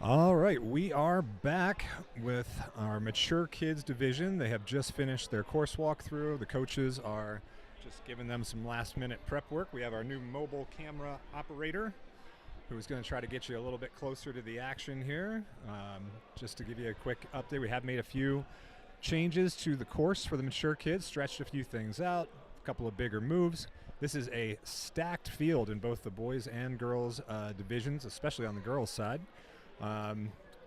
All right, we are back with our mature kids division. They have just finished their course walkthrough. The coaches are just giving them some last minute prep work. We have our new mobile camera operator who's going to try to get you a little bit closer to the action here. Just to give you a quick update, we have made a few changes to the course for the mature kids, stretched a few things out, a couple of bigger moves. This is a stacked field in both the boys and girls divisions, especially on the girls' side. A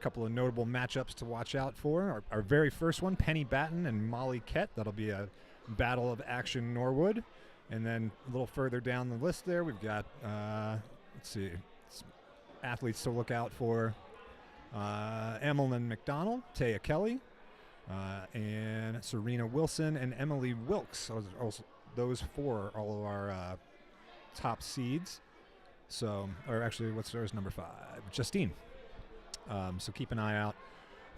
couple of notable matchups to watch out for. Our very first one, Penny Batten and Molly Kett. That'll be a battle of action Norwood. And then a little further down the list there, we've got, let's see, athletes to look out for. Emmeline McDonald, Taya Kelly, and Serena Wilson and Emily Wilkes. Those four are all of our top seeds. So, or actually, what's theirs? Number 5, Justine. So keep an eye out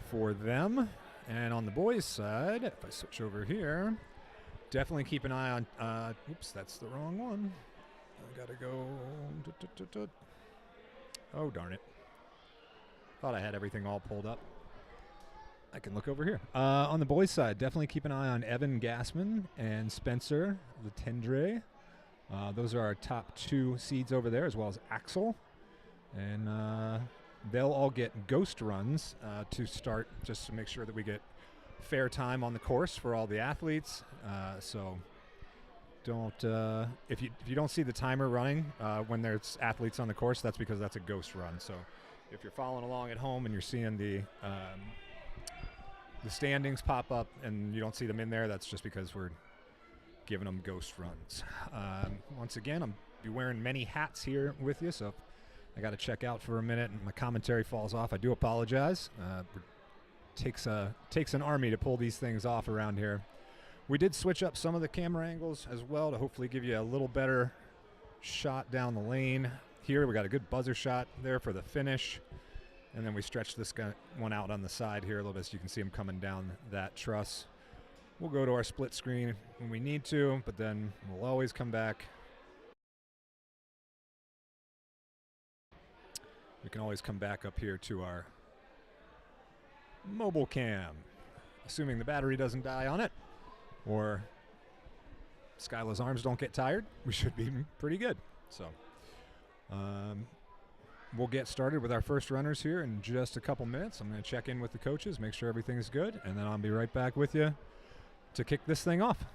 for them. And on the boys' side, if I switch over here, definitely keep an eye on. Oops, that's the wrong one. I gotta go. Oh, darn it. Thought I had everything all pulled up. I can look over here. On the boys' side, definitely keep an eye on Evan Gassman and Spencer Letendre. Those are our top 2 seeds over there, as well as Axel. And they'll all get ghost runs to start, just to make sure that we get fair time on the course for all the athletes. So don't if you don't see the timer running when there's athletes on the course, that's because that's a ghost run. So if you're following along at home and you're seeing the standings pop up and you don't see them in there, that's just because we're giving them ghost runs. Once again, I'm be wearing many hats here with you, so I got to check out for a minute and my commentary falls off. I do apologize. Takes an army to pull these things off around here. We did switch up some of the camera angles as well to hopefully give you a little better shot down the lane. Here we got a good buzzer shot there for the finish. And then we stretched this one out on the side here a little bit so you can see him coming down that truss. We'll go to our split screen when we need to, but then we'll always come back. We can always come back up here to our mobile cam, assuming the battery doesn't die on it or Skyla's arms don't get tired. We should be pretty good. So we'll get started with our first runners here in just a couple minutes. I'm going to check in with the coaches, make sure everything's good, and then I'll be right back with you to kick this thing off.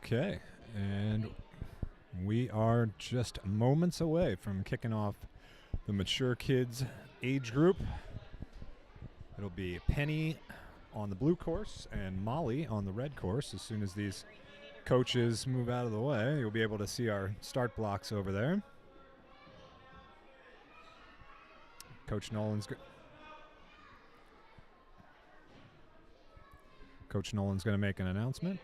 Okay, and we are just moments away from kicking off the mature kids age group. It'll be Penny on the blue course and Molly on the red course. As soon as these coaches move out of the way, you'll be able to see our start blocks over there. Coach Nolan's going to make an announcement.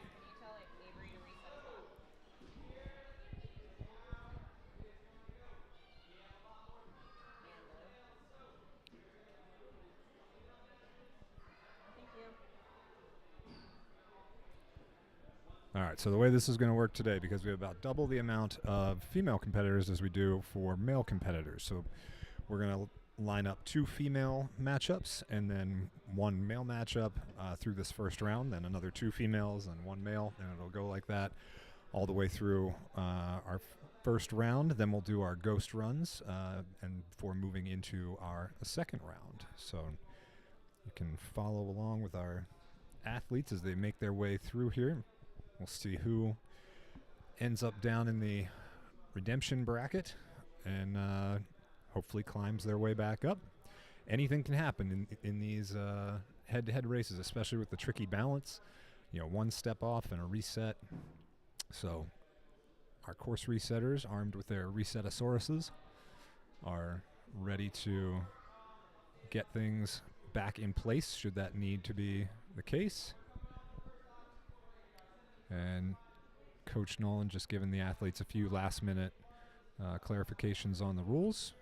All right, so the way this is going to work today, because we have about double the amount of female competitors as we do for male competitors. So we're going to line up 2 female matchups and then 1 male matchup through this first round, then another 2 females and 1 male, and it'll go like that all the way through our first round. Then we'll do our ghost runs and before moving into our second round. So you can follow along with our athletes as they make their way through here. We'll see who ends up down in the redemption bracket and hopefully climbs their way back up. Anything can happen in these head-to-head races, especially with the tricky balance. You know, 1 step off and a reset. So our course resetters, armed with their resetasauruses, are ready to get things back in place should that need to be the case. And Coach Nolan just giving the athletes a few last-minute clarifications on the rules.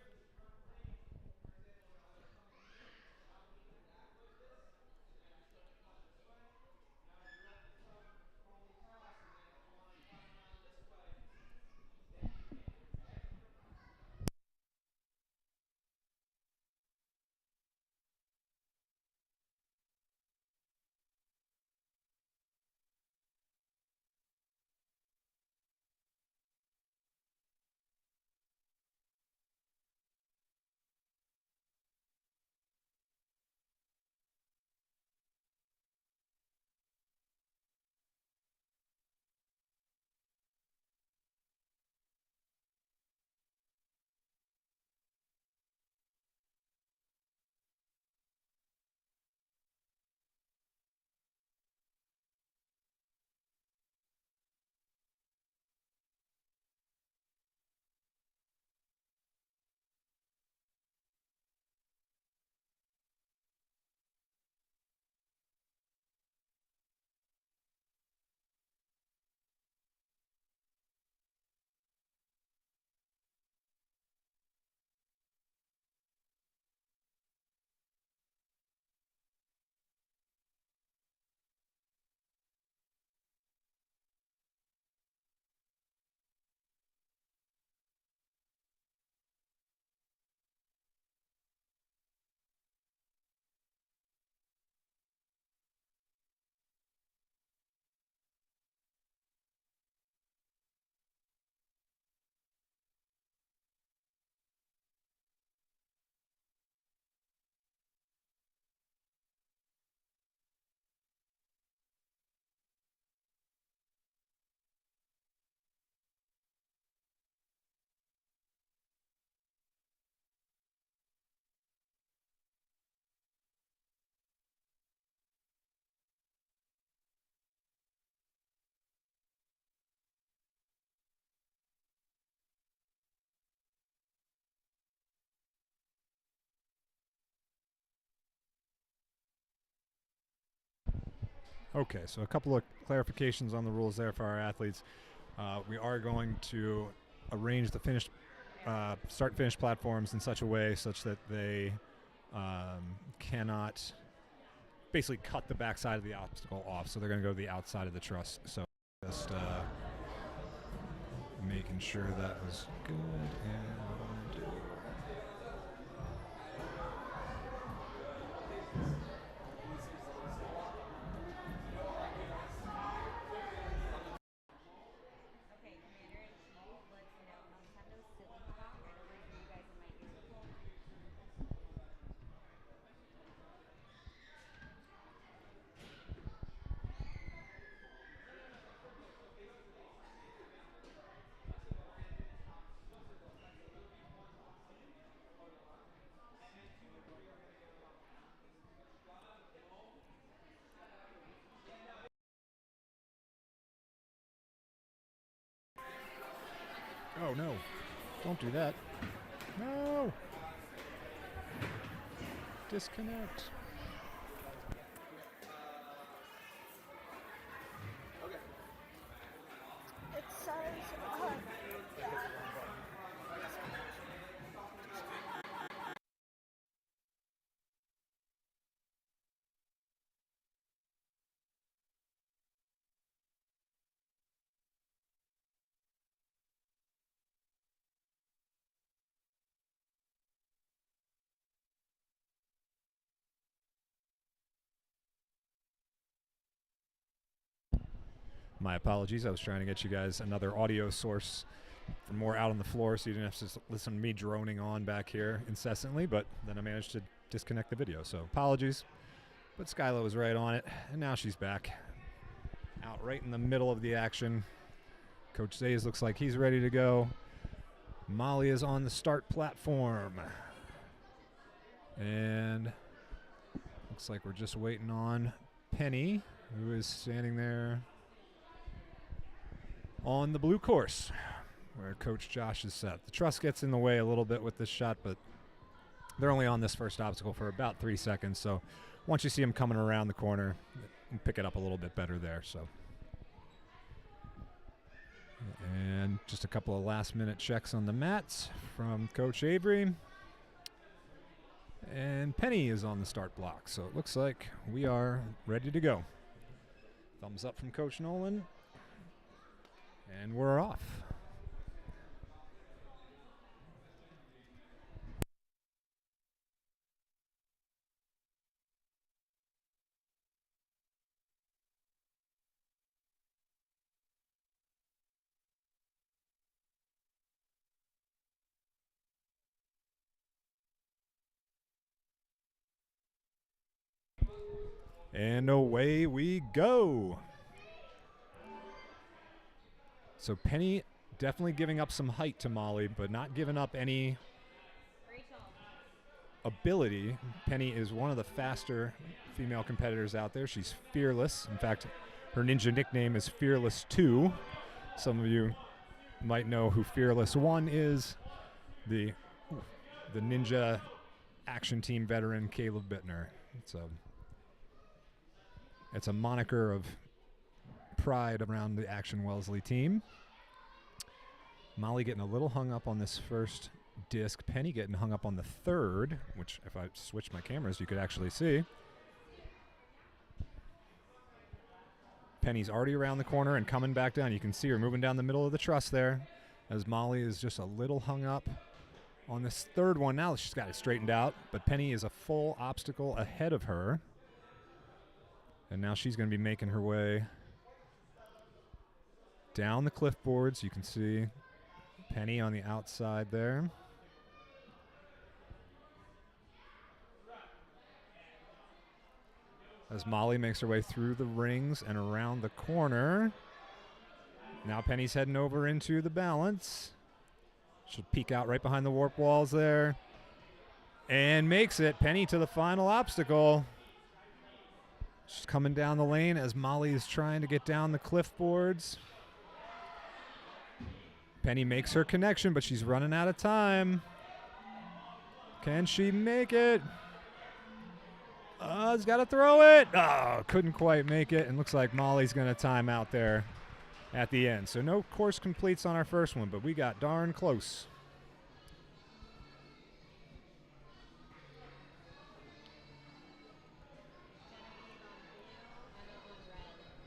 Okay, so a couple of clarifications on the rules there for our athletes. We are going to arrange the start-finish platforms in such a way such that they cannot basically cut the backside of the obstacle off. So they're going to go to the outside of the truss. So just making sure that was good. And Oh, no. Don't do that. No. Disconnect. It says, My apologies. I was trying to get you guys another audio source for more out on the floor so you didn't have to listen to me droning on back here incessantly, but then I managed to disconnect the video, so apologies. But Skyla was right on it, and now she's back. Out right in the middle of the action. Coach Zays looks like he's ready to go. Molly is on the start platform. And looks like we're just waiting on Penny, who is standing there on the blue course where Coach Josh is set. The truss gets in the way a little bit with this shot, but they're only on this first obstacle for about 3 seconds. So once you see them coming around the corner, you pick it up a little bit better there. So, and just a couple of last-minute checks on the mats from Coach Avery. And Penny is on the start block, so it looks like we are ready to go. Thumbs up from Coach Nolan. And we're off. And away we go. So Penny definitely giving up some height to Molly, but not giving up any ability. Penny is one of the faster female competitors out there. She's fearless. In fact, her ninja nickname is Fearless 2. Some of you might know who Fearless 1 is. The ninja action team veteran Caleb Bittner. It's a moniker of pride around the Action Wellesley team. Molly getting a little hung up on this first disc. Penny getting hung up on the third, which if I switch my cameras, you could actually see. Penny's already around the corner and coming back down. You can see her moving down the middle of the truss there as Molly is just a little hung up on this third one. Now she's got it straightened out, but Penny is a full obstacle ahead of her. And now she's going to be making her way down the cliff boards. You can see Penny on the outside there. As Molly makes her way through the rings and around the corner. Now Penny's heading over into the balance. She'll peek out right behind the warp walls there. And makes it. Penny to the final obstacle. She's coming down the lane as Molly is trying to get down the cliff boards. Penny makes her connection, but she's running out of time. Can she make it? Oh, he's got to throw it. Oh, couldn't quite make it. And looks like Molly's going to time out there at the end. So no course completes on our first one, but we got darn close.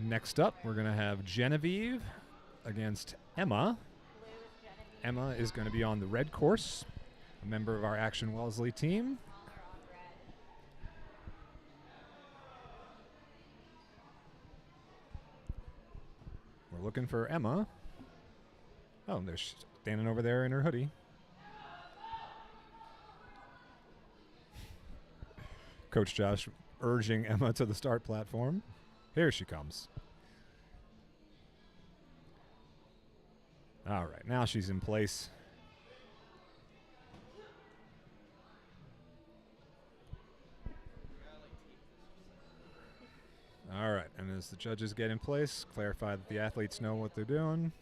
Next up, we're going to have Genevieve against Emma. Emma is going to be on the red course, a member of our Action Wellesley team. We're looking for Emma. Oh, they're standing over there in her hoodie. Coach Josh urging Emma to the start platform. Here she comes. All right, now she's in place. All right, and as the judges get in place, clarify that the athletes know what they're doing.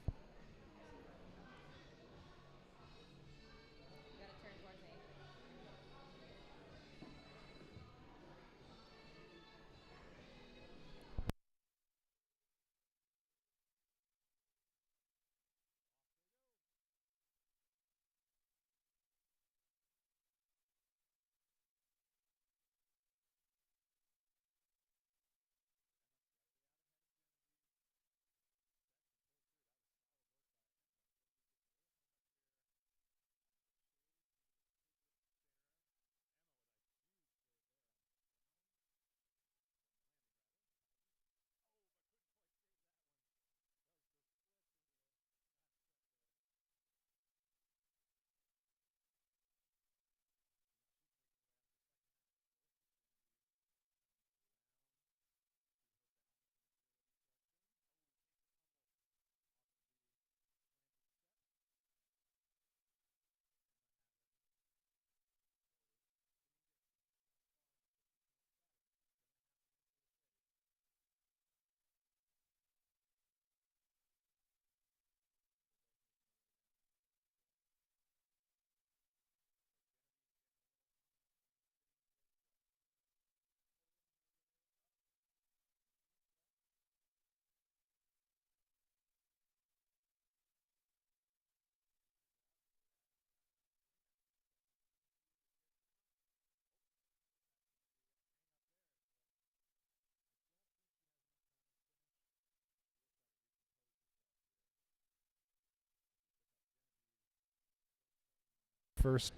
first.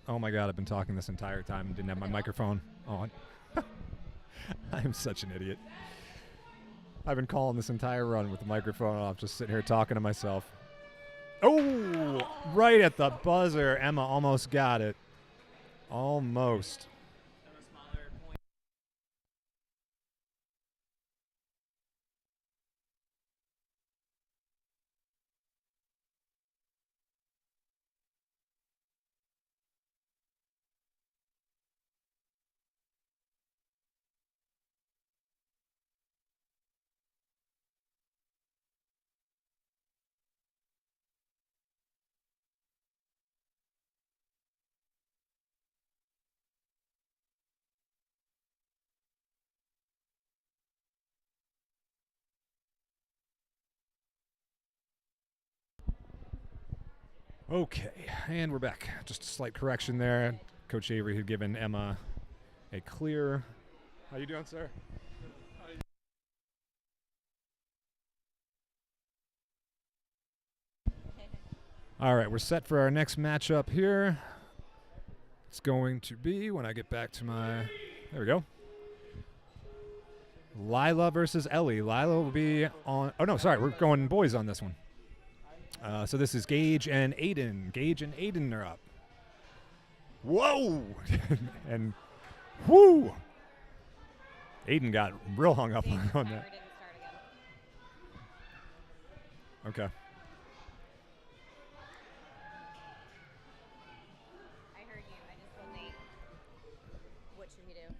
Oh my God, I've been talking this entire time and didn't have my microphone on. I'm such an idiot. I've been calling this entire run with the microphone off, just sitting here talking to myself. Oh, right at the buzzer. Emma almost got it. Almost. Okay, and we're back. Just a slight correction there. Coach Avery had given Emma a clear. How you doing, sir? All right, we're set for our next matchup here. It's going to be, when I get back to my, there we go. Lila versus Ellie. Lila will be on, oh no, sorry, we're going boys on this one. So this is Gage and Aiden. Gage and Aiden are up. Whoa! And whoo! Aiden got real hung up on that. Okay. I heard you. I just told Nate. What should he do?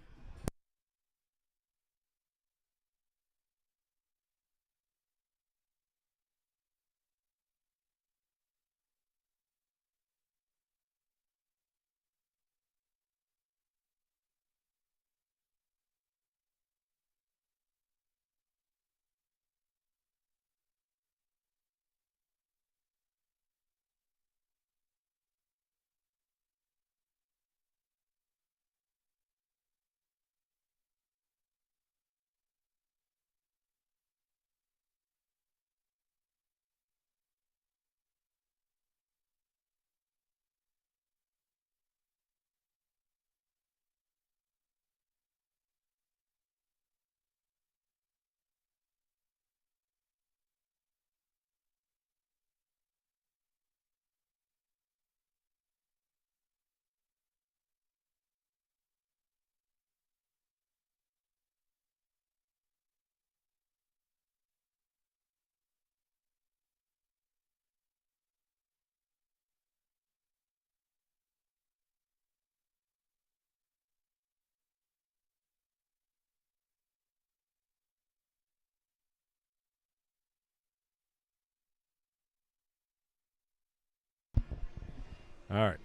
All right.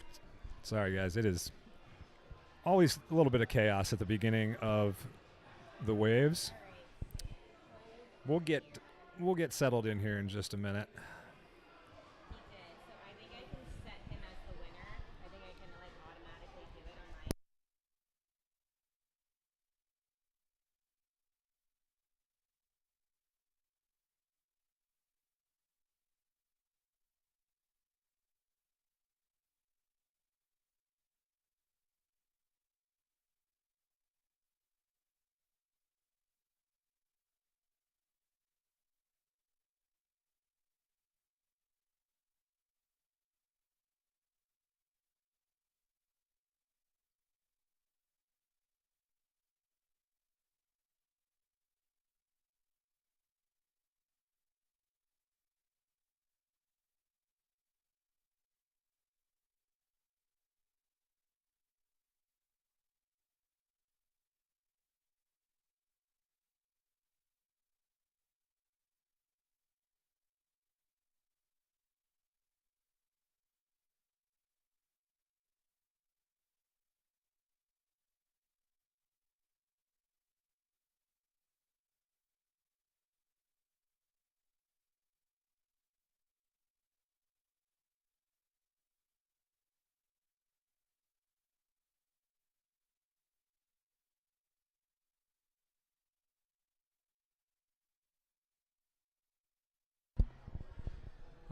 Sorry, guys. It is always a little bit of chaos at the beginning of the waves. We'll get settled in here in just a minute. He did. So I think I can set him as the winner. I think I can like automatically do it on my.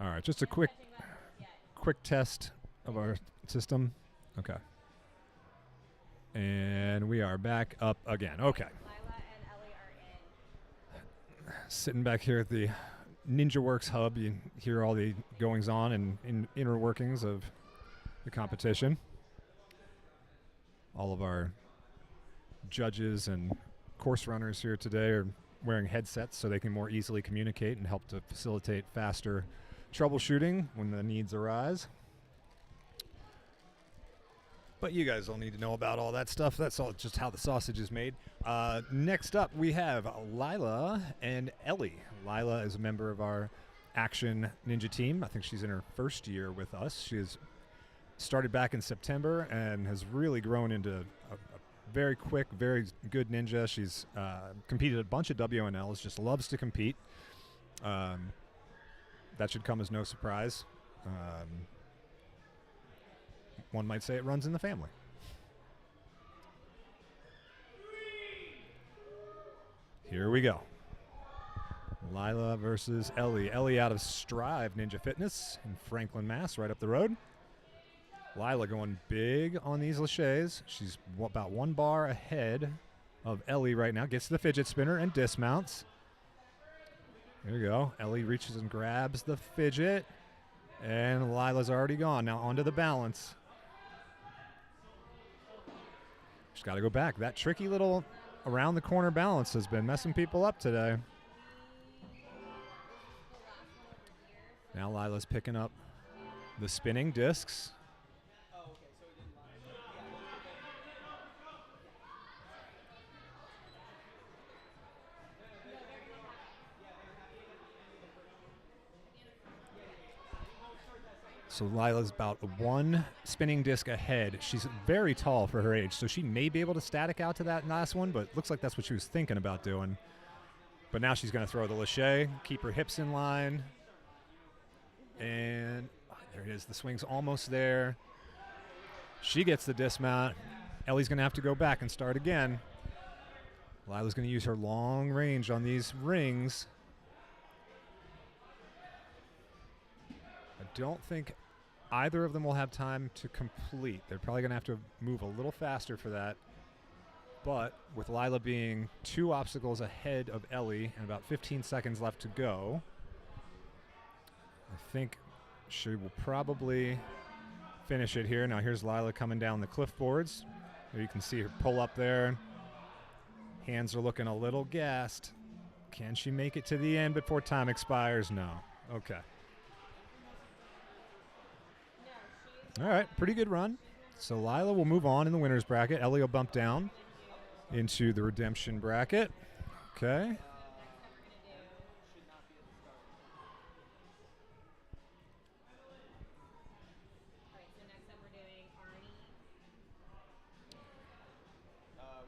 All right, just a quick test of our system. Okay. And we are back up again. Okay. Lila and Ellie are in. Sitting back here at the Ninja Works hub, you hear all the goings on and inner workings of the competition. All of our judges and course runners here today are wearing headsets so they can more easily communicate and help to facilitate faster troubleshooting when the needs arise. But you guys don't need to know about all that stuff. That's all just how the sausage is made. Next up, we have Lila and Ellie. Lila is a member of our Action Ninja team. I think she's in her first year with us. She has started back in September and has really grown into a very quick, very good ninja. She's competed a bunch of WNLs, just loves to compete. That should come as no surprise. One might say it runs in the family. Here we go. Lila versus Ellie. Ellie out of Strive Ninja Fitness in Franklin, Mass, right up the road. Lila going big on these laches. She's about 1 bar ahead of Ellie right now. Gets the fidget spinner and dismounts. There you go. Ellie reaches and grabs the fidget. And Lila's already gone. Now onto the balance. She's got to go back. That tricky little around the corner balance has been messing people up today. Now Lila's picking up the spinning discs. So Lila's about 1 spinning disc ahead. She's very tall for her age, so she may be able to static out to that last one, but looks like that's what she was thinking about doing. But now she's going to throw the lache, keep her hips in line. And there it is. The swing's almost there. She gets the dismount. Ellie's going to have to go back and start again. Lila's going to use her long range on these rings. I don't think either of them will have time to complete. They're probably going to have to move a little faster for that. But with Lila being 2 obstacles ahead of Ellie and about 15 seconds left to go, I think she will probably finish it here. Now here's Lila coming down the cliff boards. You can see her pull up there. Hands are looking a little gassed. Can she make it to the end before time expires? No. Okay. All right, pretty good run. So Lila will move on in the winner's bracket. Ellie will bump down into the redemption bracket. Okay.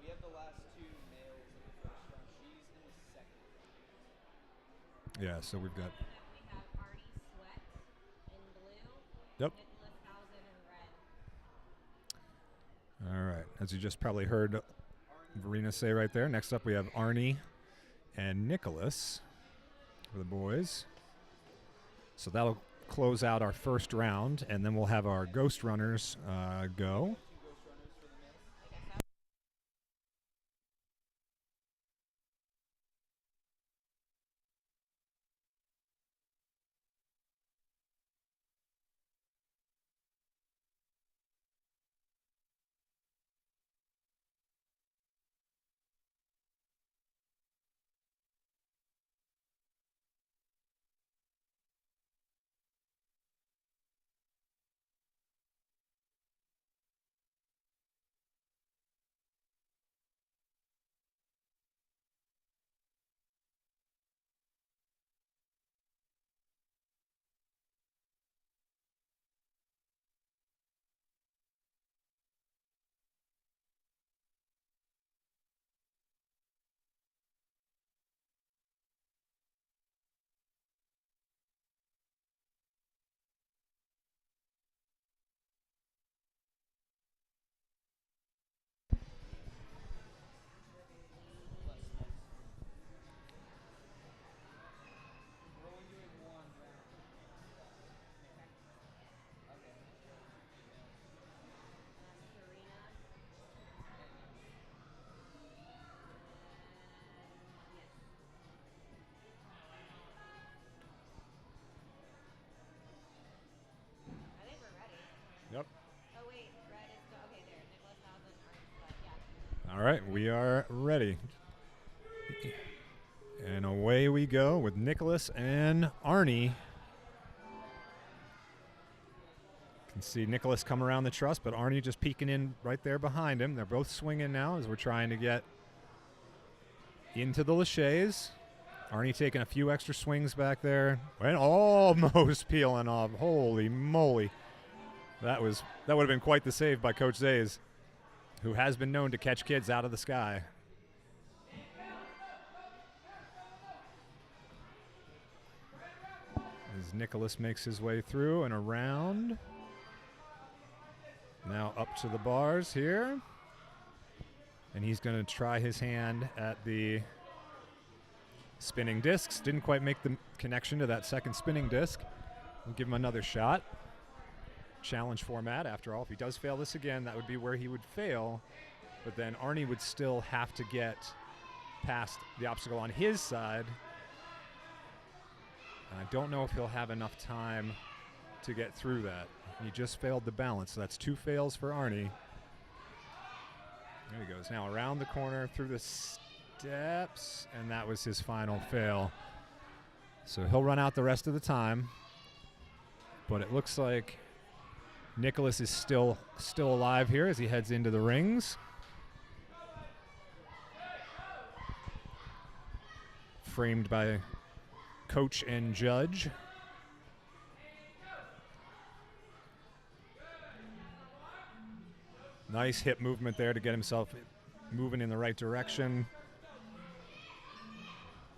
We have the last 2 males in the first round. She's in the second. Yeah, so we've got. We have Artie Sweat in blue. Yep. Nicholas Housen in red. All right. As you just probably heard Verena say right there, next up we have Arnie and Nicholas for the boys. So that'll close out our first round, and then we'll have our ghost runners go. Yep. Oh wait, red is okay. There, Nicholas has an orange spot. Yeah. All right, we are ready. And away we go with Nicholas and Arnie. Can see Nicholas come around the truss, but Arnie just peeking in right there behind him. They're both swinging now as we're trying to get into the laches. Arnie taking a few extra swings back there and almost peeling off. Holy moly. That would have been quite the save by Coach Zays, who has been known to catch kids out of the sky. As Nicholas makes his way through and around. Now up to the bars here. And he's going to try his hand at the spinning discs. Didn't quite make the connection to that second spinning disc. We'll give him another shot. Challenge format, after all. If he does fail this again, that would be where he would fail. But then Arnie would still have to get past the obstacle on his side. And I don't know if he'll have enough time to get through that. He just failed the balance, so that's 2 fails for Arnie. There he goes. Now around the corner, through the steps, and that was his final fail. So he'll run out the rest of the time. But it looks like Nicholas is still alive here as he heads into the rings. Framed by coach and judge. Nice hip movement there to get himself moving in the right direction.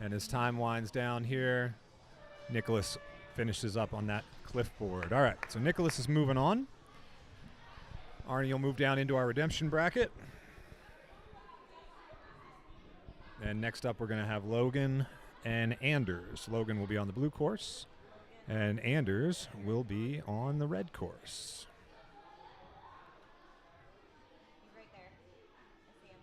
And as time winds down here, Nicholas finishes up on that cliff board. All right, so Nicholas is moving on. Arnie will move down into our redemption bracket. And next up, we're going to have Logan and Anders. Logan will be on the blue course, and Anders will be on the red course. He's right there. I see him.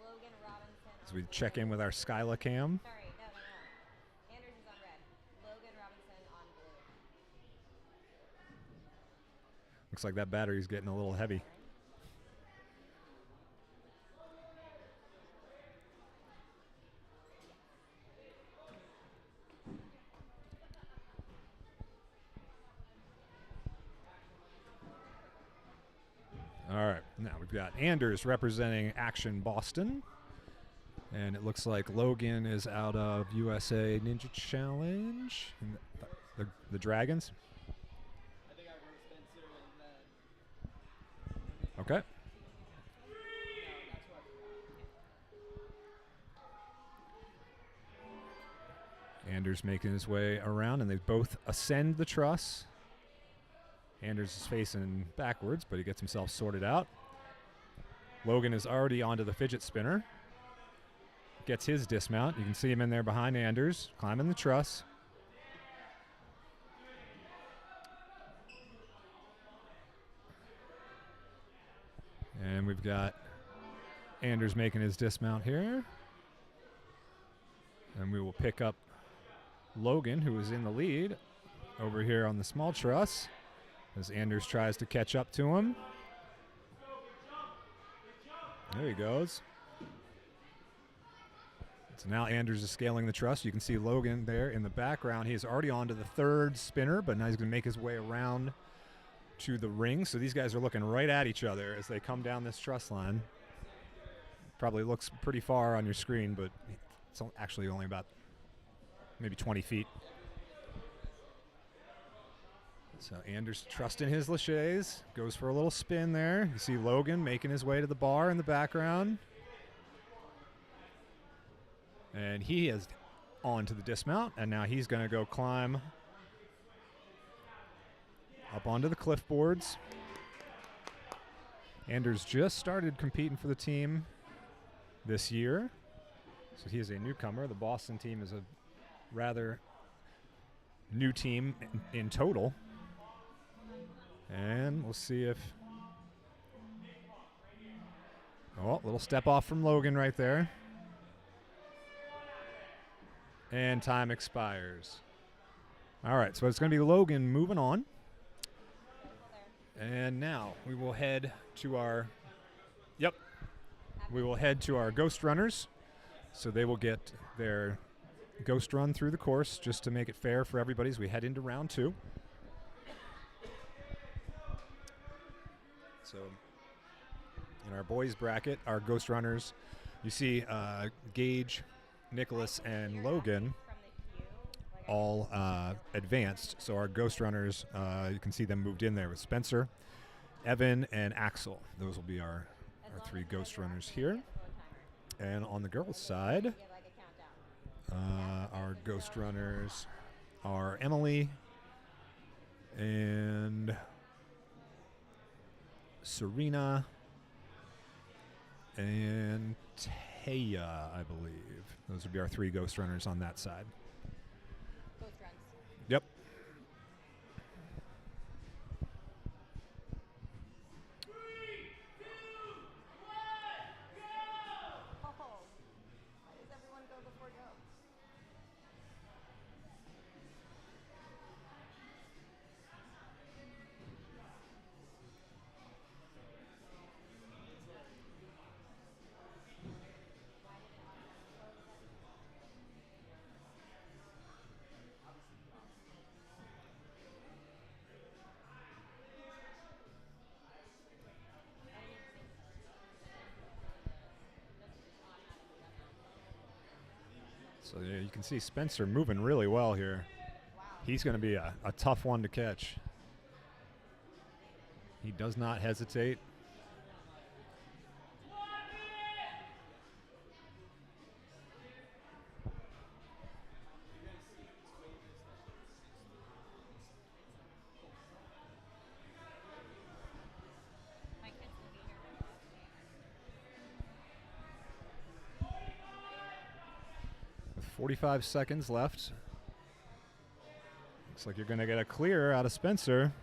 Logan Robinson. As we check in with our Skyla cam. Sorry, no. Anders is on red. Logan Robinson on blue. Looks like that battery's getting a little heavy. All right, now we've got Anders representing Action Boston. And it looks like Logan is out of USA Ninja Challenge. The Dragons. I think I wrote Spencer and then. Okay. No, that's what I forgot. Anders making his way around, and they both ascend the truss. Anders is facing backwards, but he gets himself sorted out. Logan is already onto the fidget spinner. Gets his dismount. You can see him in there behind Anders, climbing the truss. And we've got Anders making his dismount here. And we will pick up Logan, who is in the lead, over here on the small truss, as Anders tries to catch up to him. There he goes. So now Anders is scaling the truss. You can see Logan there in the background. He is already onto the third spinner, but now he's going to make his way around to the ring. So these guys are looking right at each other as they come down this truss line. Probably looks pretty far on your screen, but it's actually only about maybe 20 feet. So Anders trusting his laches, goes for a little spin there. You see Logan making his way to the bar in the background. And he is on to the dismount, and now he's going to go climb up onto the cliff boards. Anders just started competing for the team this year, so he is a newcomer. The Boston team is a rather new team in total. And we'll see if... Oh, little step off from Logan right there. And time expires. All right, so it's going to be Logan moving on. Careful there. And now we will head to our ghost runners. So they will get their ghost run through the course just to make it fair for everybody as we head into round 2. So in our boys bracket, our ghost runners, you see Gage, Nicholas, and Logan From the queue, like I all advanced. So our ghost runners, you can see them moved in there with Spencer, Evan, and Axel. Those will be our as long 3 as ghost you're runners watching, here. you get a full timer. And on the girls' side, You get like a countdown. our ghost runners are Emily and Serena and Taya, I believe. Those would be our 3 ghost runners on that side. Ghost runs. Yep. Oh, why does everyone go before go? So yeah, you can see Spencer moving really well here. Wow. He's going to be a tough one to catch. He does not hesitate. My kids will be here. With 45 seconds left. Looks like you're going to get a clear out of Spencer.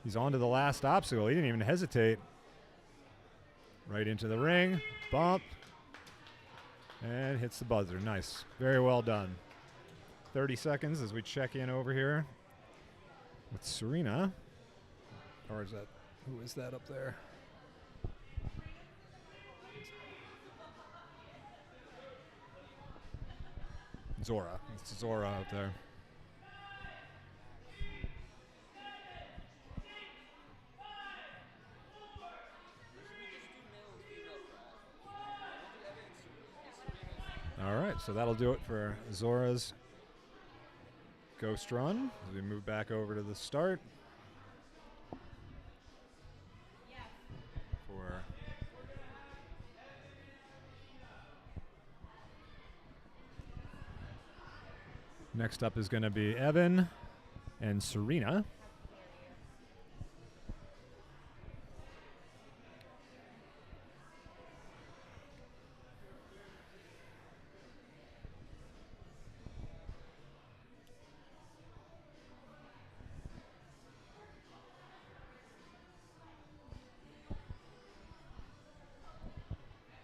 He's on to the last obstacle. He didn't even hesitate. Right into the ring. Bump. And hits the buzzer. Nice. Very well done. 30 seconds as we check in over here with Serena. Or is that, who is that up there? Zora. It's Zora up there. All right, so that'll do it for Zora's ghost run as we move back over to the start. For next up is going to be Evan and Serena.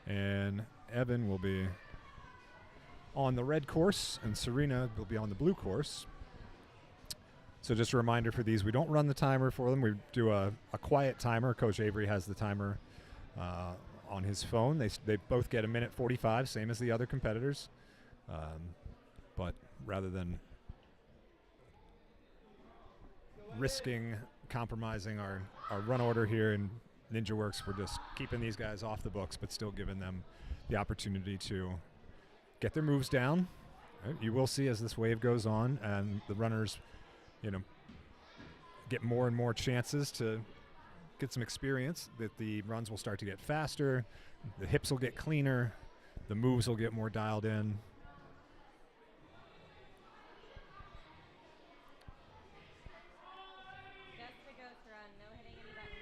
And Evan will be on the red course, and Serena will be on the blue course. So just a reminder for these, we don't run the timer for them. We do a quiet timer. Coach Avery has the timer on his phone. They both get 1:45, same as the other competitors. But rather than risking compromising our run order here in Ninja Works, we're just keeping these guys off the books, but still giving them the opportunity to get their moves down. Right? You will see as this wave goes on and the runners, get more and more chances to get some experience, that the runs will start to get faster, the hips will get cleaner, the moves will get more dialed in. Just the ghost run, no hitting any buttons.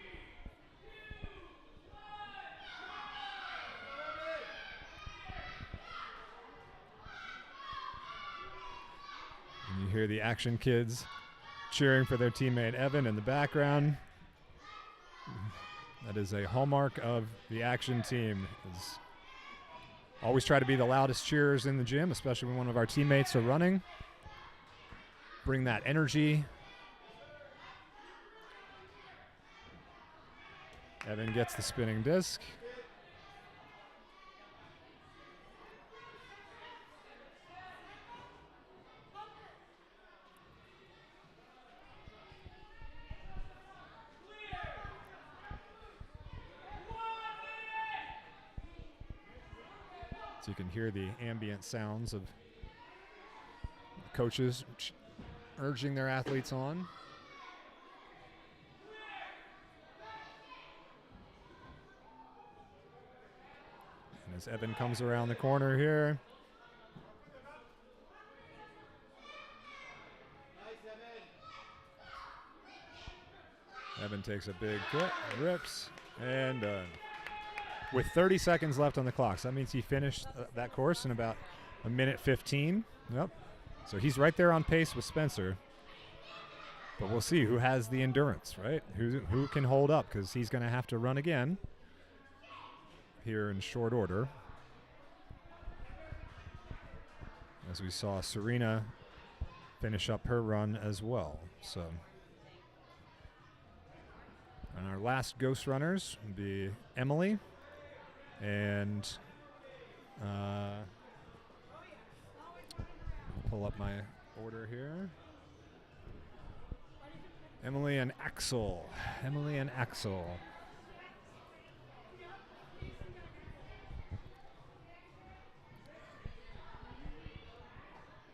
And you hear the Action Kids cheering for their teammate Evan in the background. That is a hallmark of the Action team. Is always try to be the loudest cheerers in the gym, especially when one of our teammates are running. bring that energy. Evan gets the spinning disc. So you can hear the ambient sounds of coaches urging their athletes on. And as Evan comes around the corner here, Evan takes a big kick, rips, and with 30 seconds left on the clock. So that means he finished that course in about a minute 15. Yep. So he's right there on pace with Spencer. But we'll see who has the endurance, right? Who can hold up, because he's going to have to run again here in short order. As we saw Serena finish up her run as well. So, and our last ghost runners would be Emily and pull up my order here. Emily and Axel. Emily and Axel.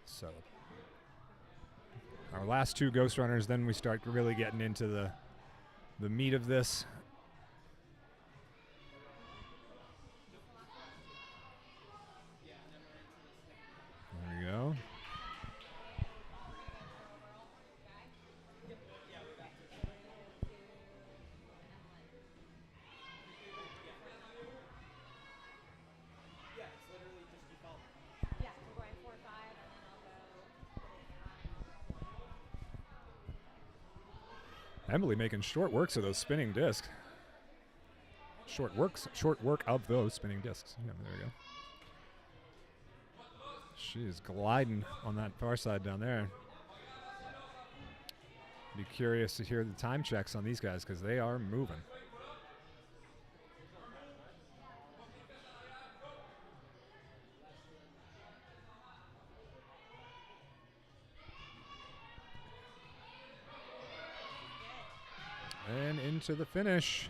So our last two ghost runners, then we start really getting into the meat of this. There we go. Emily making short works of those spinning discs. Short work of those spinning discs. Yeah, there we go. She is gliding on that far side down there. Be curious to hear the time checks on these guys, because they are moving. And into the finish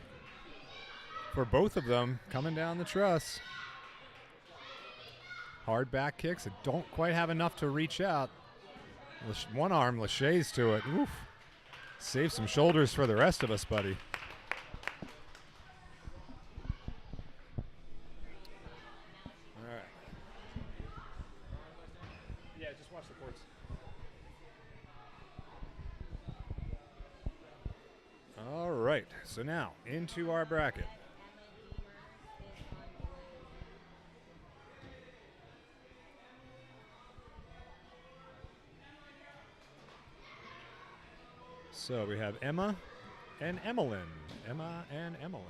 for both of them, coming down the truss. Hard back kicks that don't quite have enough to reach out. One arm laches to it. Oof. Save some shoulders for the rest of us, buddy. All right. Yeah, just watch the courts. All right, so now into our bracket. So we have Emma and Emmeline. Emma and Emmeline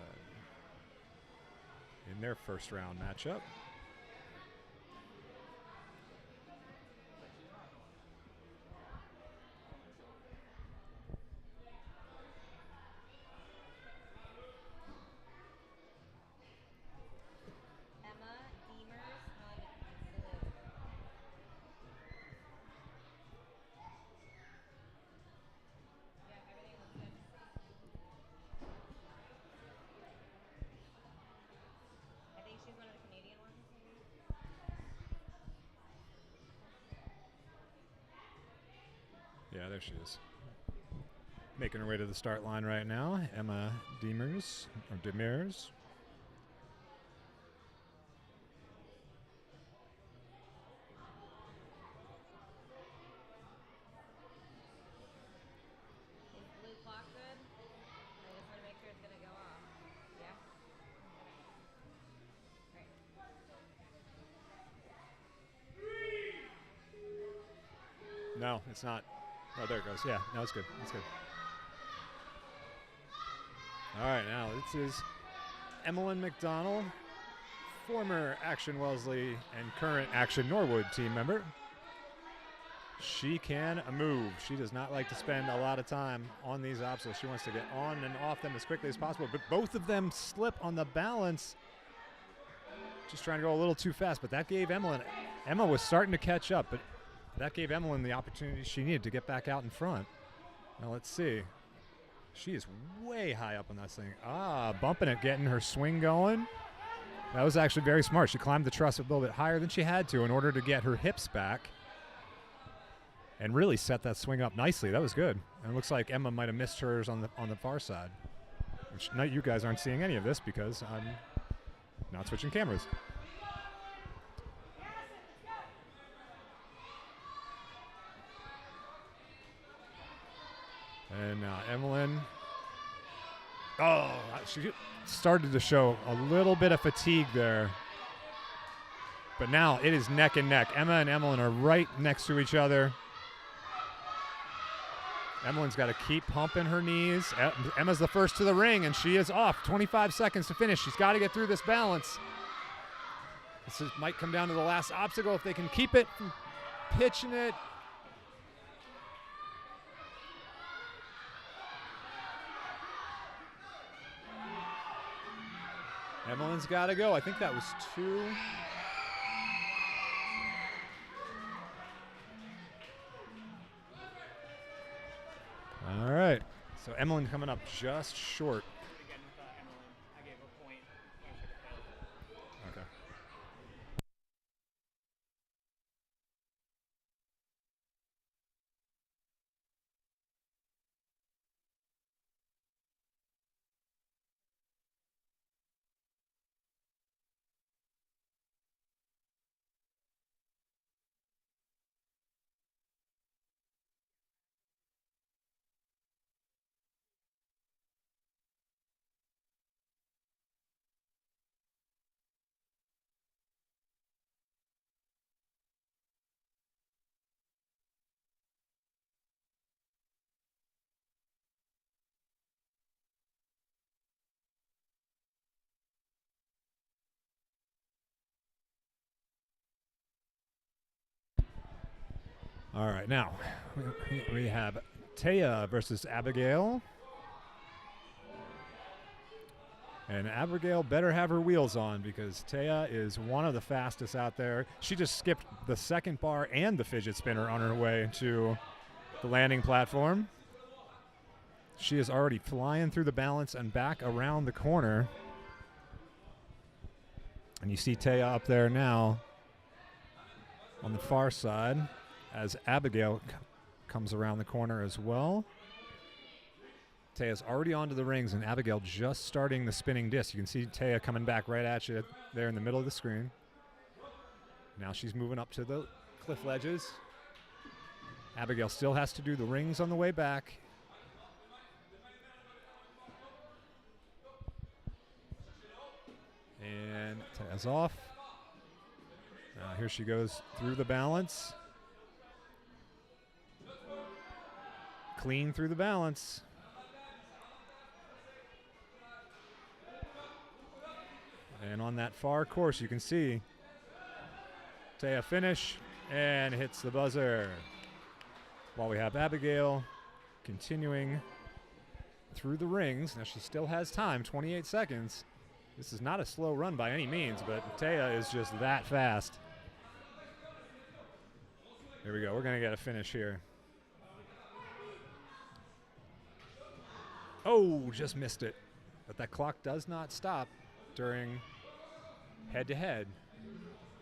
in their first round matchup. Yeah, there she is. Making her way to the start line right now, Emma Demers, or Demers. Is the blue clock good? I just want to make sure it's going to go off. Yeah? Great. No, it's not. Oh, there it goes. Yeah, no, it's good. It's good. All right, now this is Emmeline McDonald, former Action Wellesley and current Action Norwood team member. She can move. She does not like to spend a lot of time on these obstacles. She wants to get on and off them as quickly as possible, but both of them slip on the balance. Just trying to go a little too fast, but that gave Emma was starting to catch up, but that gave Emmeline the opportunity she needed to get back out in front. Now let's see. She is way high up on that thing. Bumping it, getting her swing going. That was actually very smart. She climbed the truss a little bit higher than she had to in order to get her hips back and really set that swing up nicely. That was good. And it looks like Emma might have missed hers on the far side. Which you guys aren't seeing any of this because I'm not switching cameras. And now Emmeline. She started to show a little bit of fatigue there. But now it is neck and neck. Emma and Emmeline are right next to each other. Emmeline's got to keep pumping her knees. Emma's the first to the ring, and she is off. 25 seconds to finish. She's got to get through this balance. Might come down to the last obstacle if they can keep it from pitching it. Emmeline's got to go. I think that was 2. All right. So Emmeline coming up just short. Again, with Emmeline, I gave a point. Okay. All right, now we have Taya versus Abigail. And Abigail better have her wheels on because Taya is one of the fastest out there. She just skipped the second bar and the fidget spinner on her way to the landing platform. She is already flying through the balance and back around the corner. And you see Taya up there now on the far side as Abigail comes around the corner as well. Taya's already onto the rings and Abigail just starting the spinning disc. You can see Taya coming back right at you there in the middle of the screen. Now she's moving up to the cliff ledges. Abigail still has to do the rings on the way back. And Taya's off. Here she goes through the balance. Clean through the balance. And on that far course, you can see Taya finish and hits the buzzer. While we have Abigail continuing through the rings. Now she still has time, 28 seconds. This is not a slow run by any means, but Taya is just that fast. Here we go. We're going to get a finish here. Oh, just missed it. But that clock does not stop during head-to-head.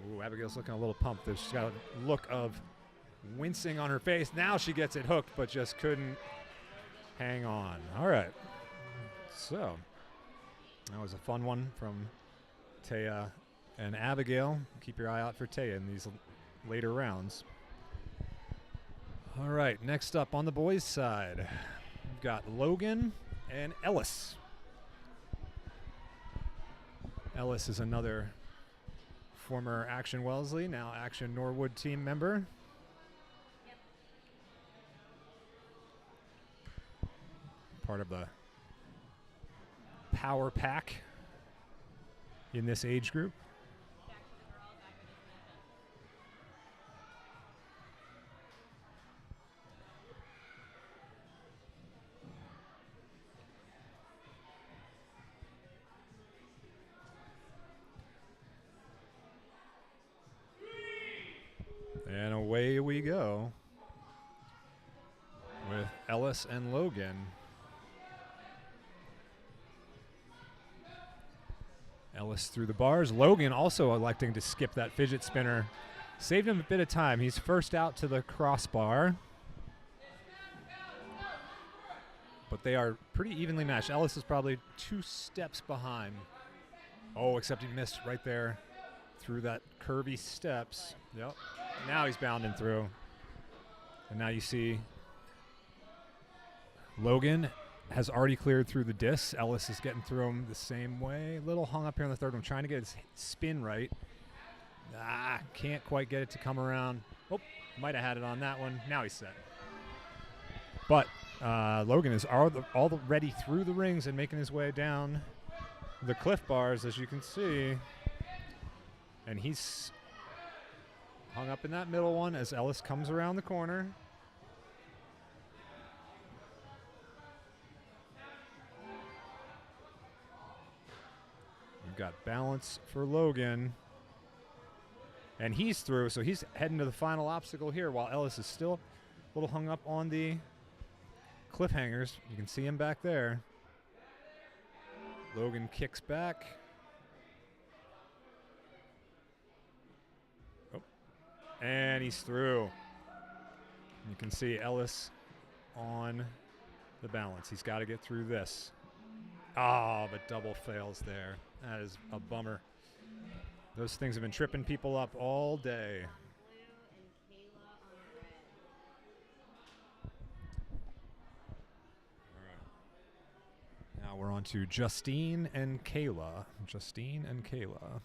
Ooh, Abigail's looking a little pumped. She's got a look of wincing on her face. Now she gets it hooked, but just couldn't hang on. All right. So that was a fun one from Taya and Abigail. Keep your eye out for Taya in these later rounds. All right, next up on the boys' side, we've got Logan and Ellis. Ellis is another former Action Wellesley, now Action Norwood team member. Part of the power pack in this age group. Ellis and Logan. Ellis through the bars. Logan also electing to skip that fidget spinner. Saved him a bit of time. He's first out to the crossbar. But they are pretty evenly matched. Ellis is probably 2 steps behind. Oh, except he missed right there through that curvy steps. Yep. Now he's bounding through. And now you see Logan has already cleared through the discs. Ellis is getting through him the same way. A little hung up here on the third one, trying to get his spin right. Can't quite get it to come around. Oh, might have had it on that one. Now he's set. But Logan is already through the rings and making his way down the cliff bars, as you can see. And he's hung up in that middle one as Ellis comes around the corner. We've got balance for Logan. And he's through, so he's heading to the final obstacle here while Ellis is still a little hung up on the cliffhangers. You can see him back there. Logan kicks back. Oh. And he's through. You can see Ellis on the balance. He's got to get through this. But double fails there. That is a bummer. Those things have been tripping people up all day. Blue and Kayla on red. All right. Now we're on to Justine and Kayla. Justine and Kayla.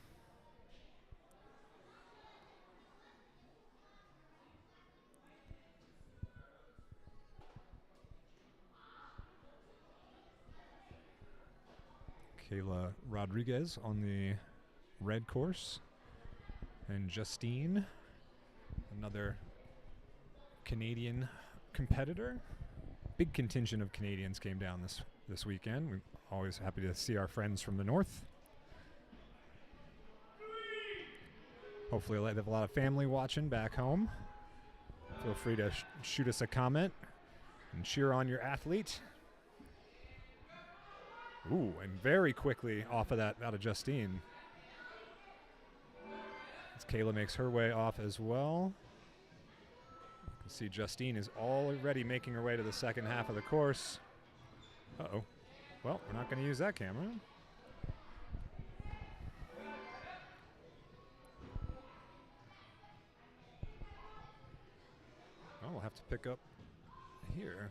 Kayla Rodriguez on the red course, and Justine, another Canadian competitor. Big contingent of Canadians came down this weekend. We're always happy to see our friends from the north. Hopefully they have a lot of family watching back home. Feel free to shoot us a comment and cheer on your athlete. Ooh, and very quickly off of that, out of Justine. As Kayla makes her way off as well. You can see Justine is already making her way to the second half of the course. Uh-oh. Well, we're not going to use that camera. Oh, we'll have to pick up here.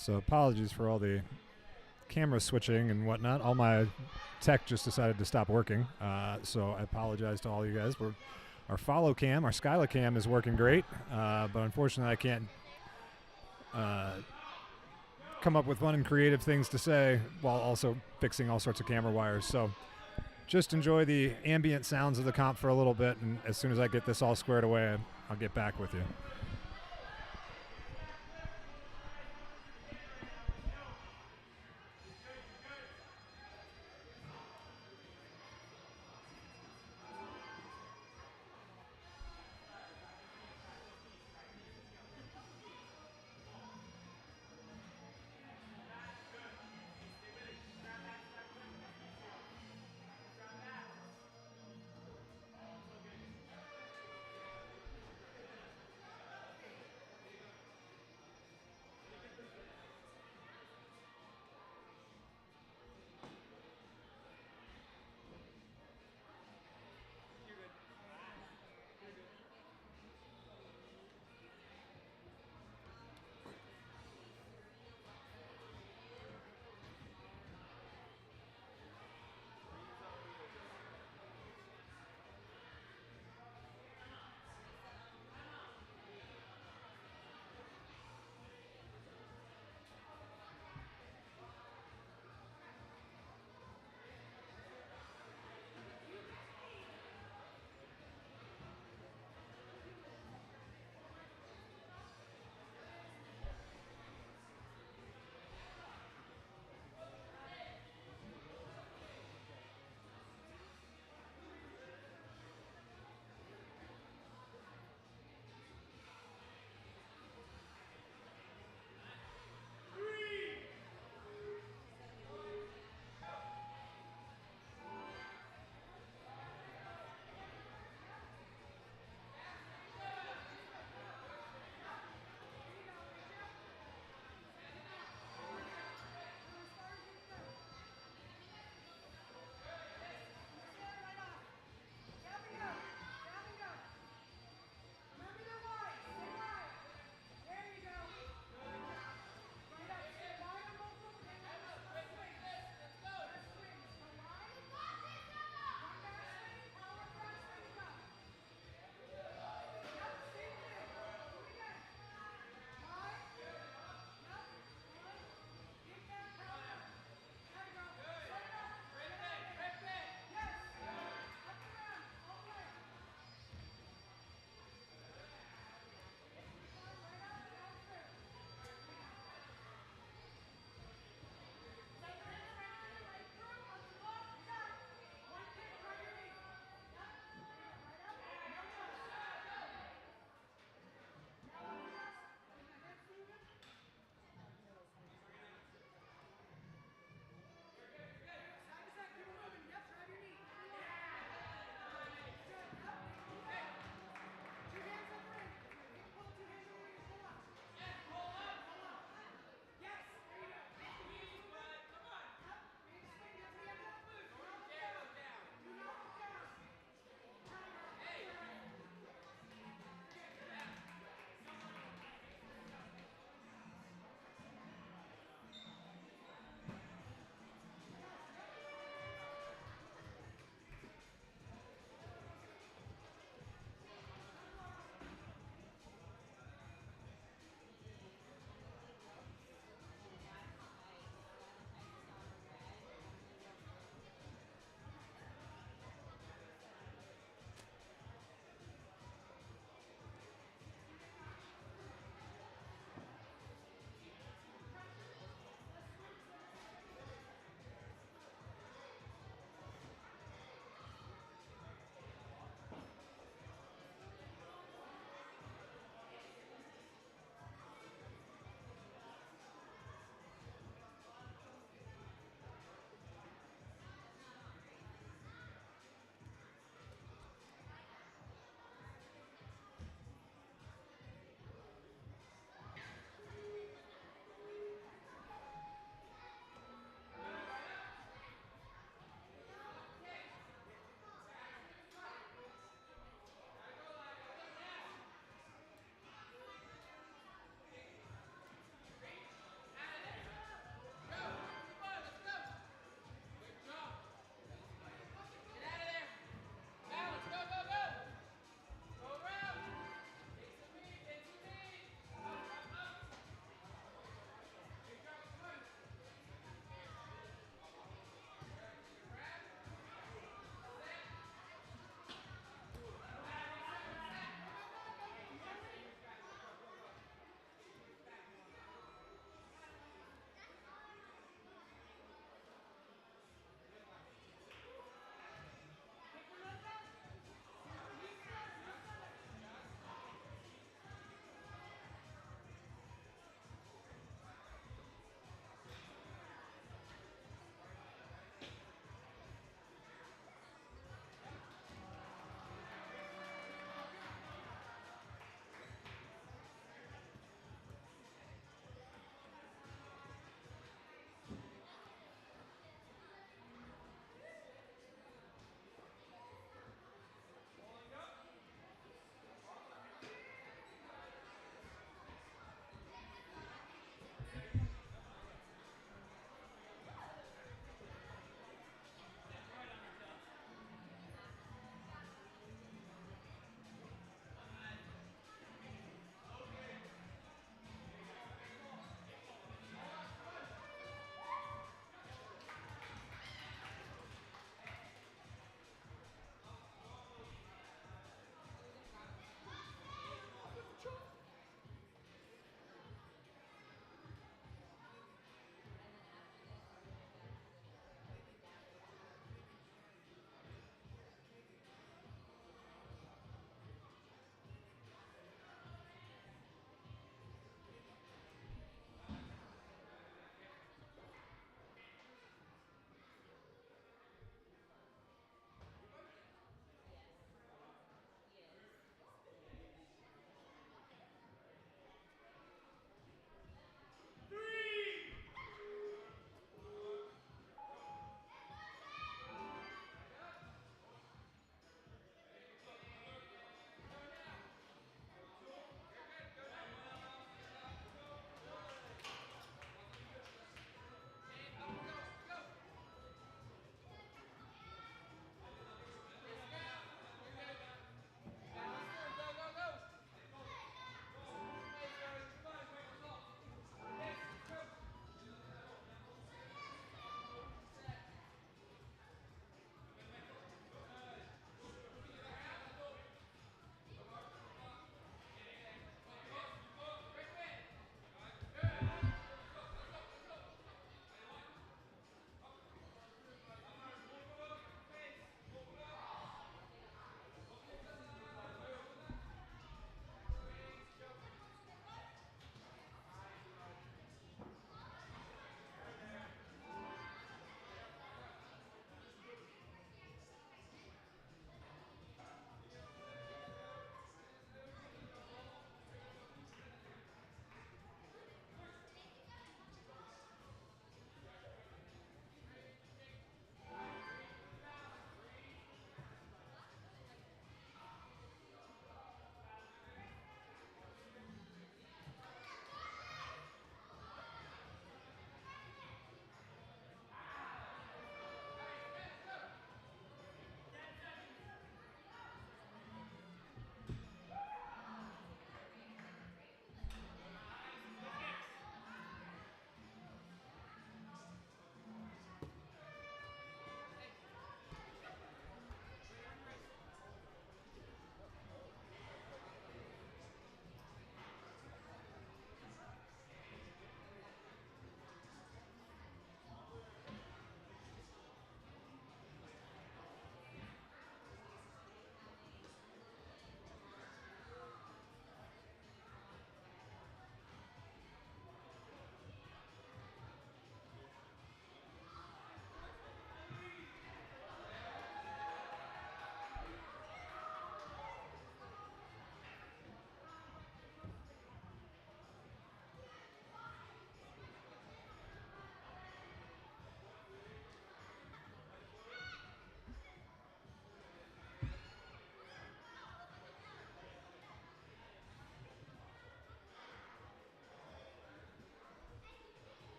So apologies for all the camera switching and whatnot. All my tech just decided to stop working. So I apologize to all you guys. Our follow cam, our Skyla cam is working great, but unfortunately I can't come up with fun and creative things to say while also fixing all sorts of camera wires. So just enjoy the ambient sounds of the comp for a little bit, and as soon as I get this all squared away, I'll get back with you.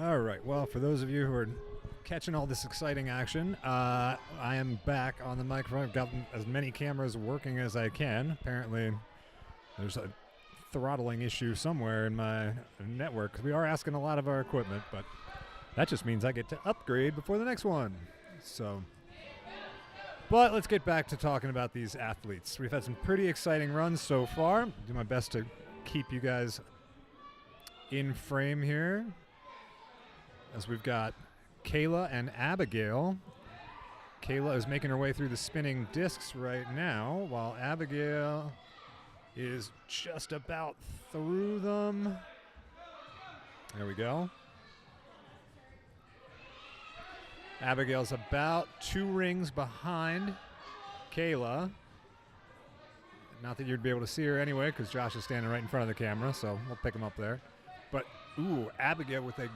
All right. Well, for those of you who are catching all this exciting action, I am back on the microphone. I've got as many cameras working as I can. Apparently, there's a throttling issue somewhere in my network. 'Cause we are asking a lot of our equipment, but that just means I get to upgrade before the next one. So, but let's get back to talking about these athletes. We've had some pretty exciting runs so far. Do my best to keep you guys in frame here, as we've got Kayla and Abigail. Kayla is making her way through the spinning discs right now, while Abigail is just about through them. There we go. Abigail's about 2 rings behind Kayla. Not that you'd be able to see her anyway, because Josh is standing right in front of the camera, so we'll pick him up there. But, ooh, Abigail with a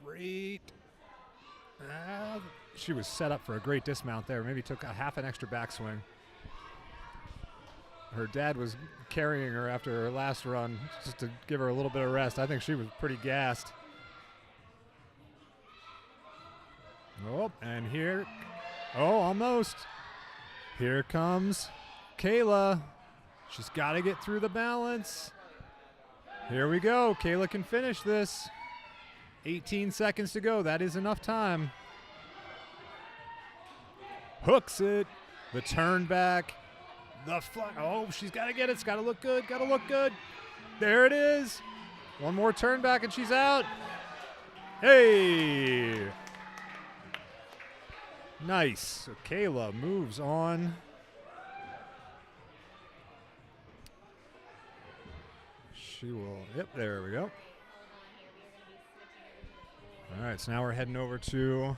great... she was set up for a great dismount there. Maybe took a half an extra backswing. Her dad was carrying her after her last run just to give her a little bit of rest. I think she was pretty gassed. Oh, and here, almost. Here comes Kayla. She's got to get through the balance. Here we go. Kayla can finish this. 18 seconds to go. That is enough time. Hooks it. The turn back. The fly. Oh, she's got to get it. It's got to look good. Got to look good. There it is. One more turn back and she's out. Hey. Nice. So Kayla moves on. She will. Yep, there we go. All right, so now we're heading over to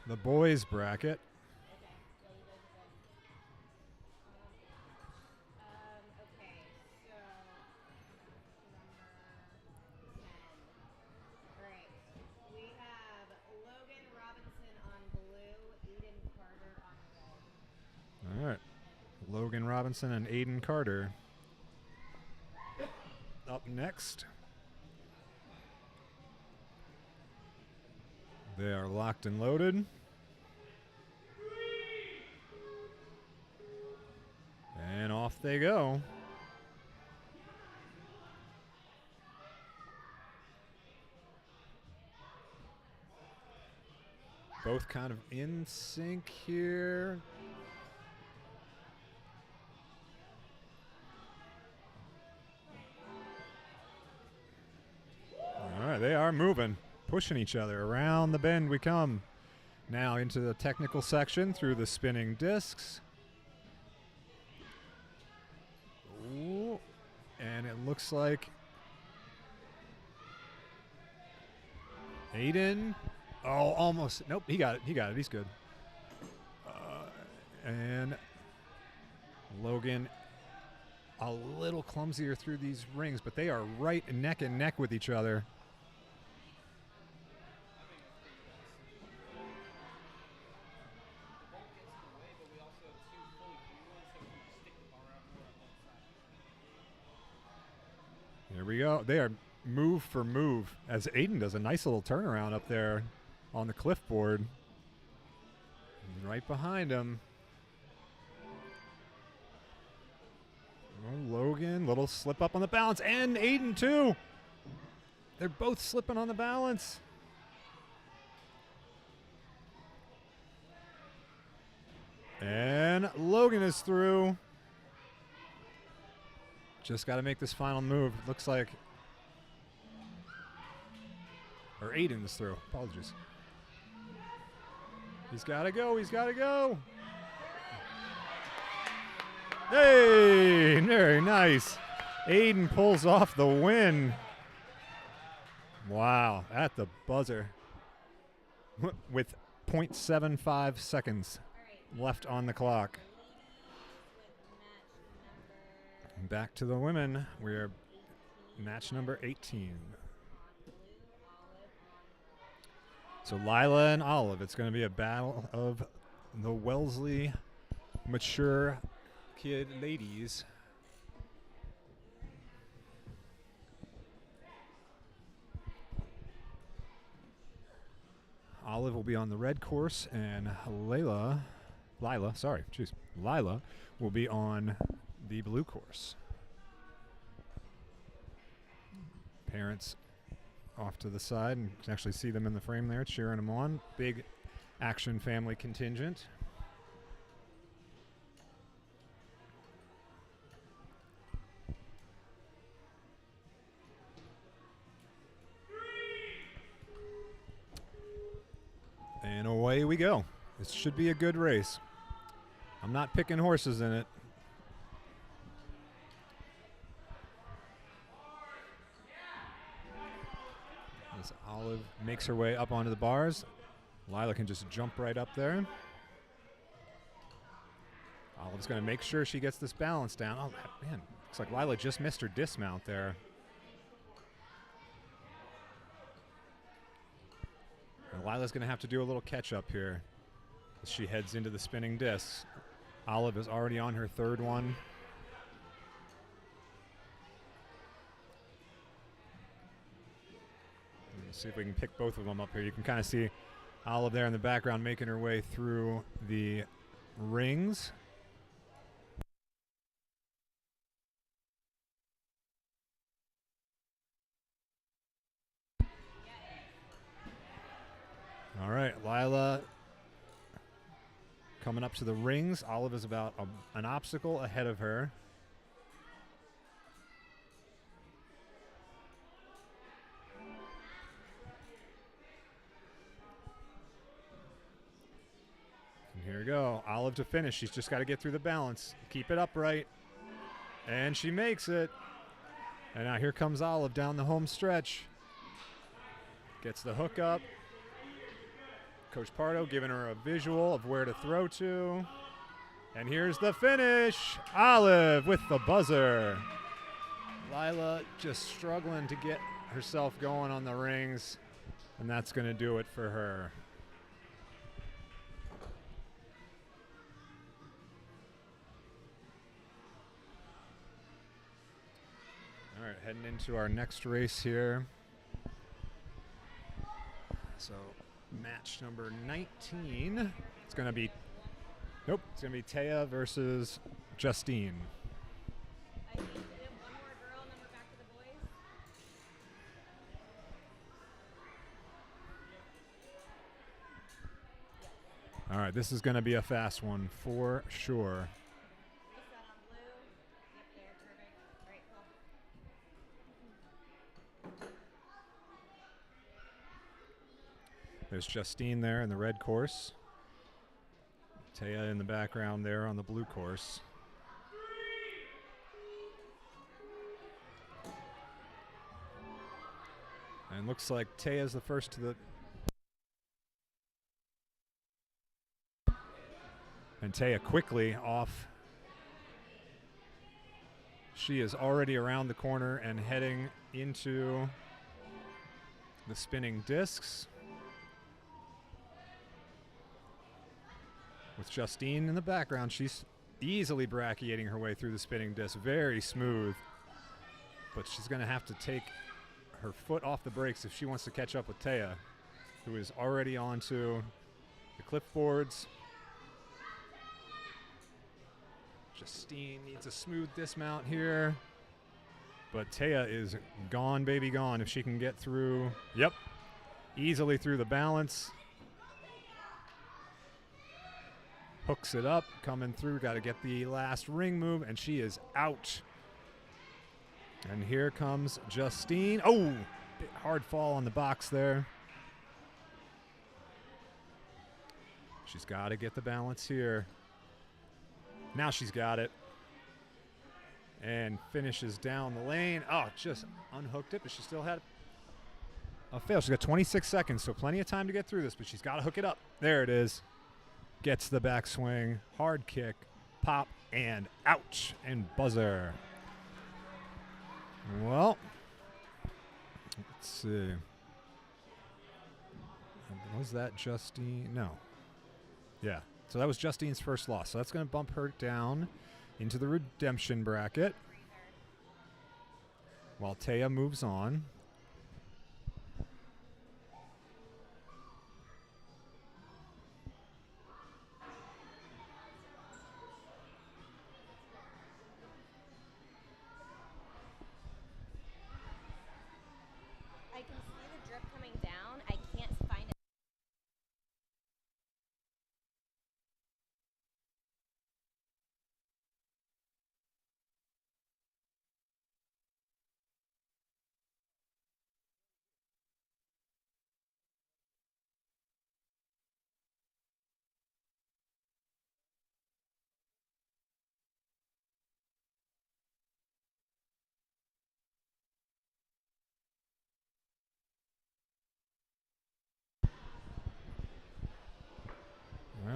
the boys bracket. All right, Logan Robinson and Aiden Carter up next. They are locked and loaded. And off they go. Both kind of in sync here. All right, they are moving, pushing each other. Around the bend we come. Now into the technical section through the spinning discs. Ooh, and it looks like Aiden. Oh, almost. Nope, he got it. He got it. He's good. And Logan a little clumsier through these rings, but they are right neck and neck with each other. Here we go. They are move for move as Aiden does a nice little turnaround up there on the cliffboard. And right behind him. Oh, Logan, little slip up on the balance, and Aiden too. They're both slipping on the balance. And Logan is through. Just got to make this final move. It looks like, or Aiden is through. Apologies. He's got to go. He's got to go. Hey, very nice. Aiden pulls off the win. Wow, at the buzzer. With 0.75 seconds left on the clock. Back to the women. We're match number 18. So Lila and Olive. It's going to be a battle of the Wellesley mature kid ladies. Olive will be on the red course, and Lila will be on the blue course. Parents off to the side, and you can actually see them in the frame there, cheering them on. Big action family contingent. And away we go. This should be a good race. I'm not picking horses in it. As Olive makes her way up onto the bars, Lila can just jump right up there. Olive's going to make sure she gets this balance down. Oh, man, looks like Lila just missed her dismount there. And Lila's going to have to do a little catch-up here as she heads into the spinning discs. Olive is already on her third one. Let's see if we can pick both of them up here. You can kind of see Olive there in the background making her way through the rings. All right, Lila coming up to the rings. Olive is about an obstacle ahead of her. And here we go. Olive to finish. She's just got to get through the balance. Keep it upright. And she makes it. And now here comes Olive down the home stretch. Gets the hook up. Coach Pardo giving her a visual of where to throw to. And here's the finish. Olive with the buzzer. Lila just struggling to get herself going on the rings, and that's going to do it for her. All right, heading into our next race here. So match number 19. It's going to be, it's going to be Taya versus Justine. I think one more girl and then we're back to the boys. All right, this is going to be a fast one for sure. Place that on blue. Yep, there, perfect. All right, cool. There's Justine there in the red course. Taya in the background there on the blue course. And looks like Taya's the first to the... And Taya quickly off. She is already around the corner and heading into the spinning discs. With Justine in the background, she's easily brachiating her way through the spinning disc. Very smooth. But she's going to have to take her foot off the brakes if she wants to catch up with Taya, who is already onto the clipboards. Justine needs a smooth dismount here. But Taya is gone, baby, gone. If she can get through, easily through the balance. Hooks it up, coming through. Got to get the last ring move, and she is out. And here comes Justine. Oh, hard fall on the box there. She's got to get the balance here. Now she's got it. And finishes down the lane. Oh, just unhooked it, but she still had a fail. She's got 26 seconds, so plenty of time to get through this, but she's got to hook it up. There it is. Gets the backswing, hard kick, pop, and ouch, and buzzer. Well, let's see. Was that Justine? No. Yeah, so that was Justine's first loss. So that's going to bump her down into the redemption bracket while Taya moves on.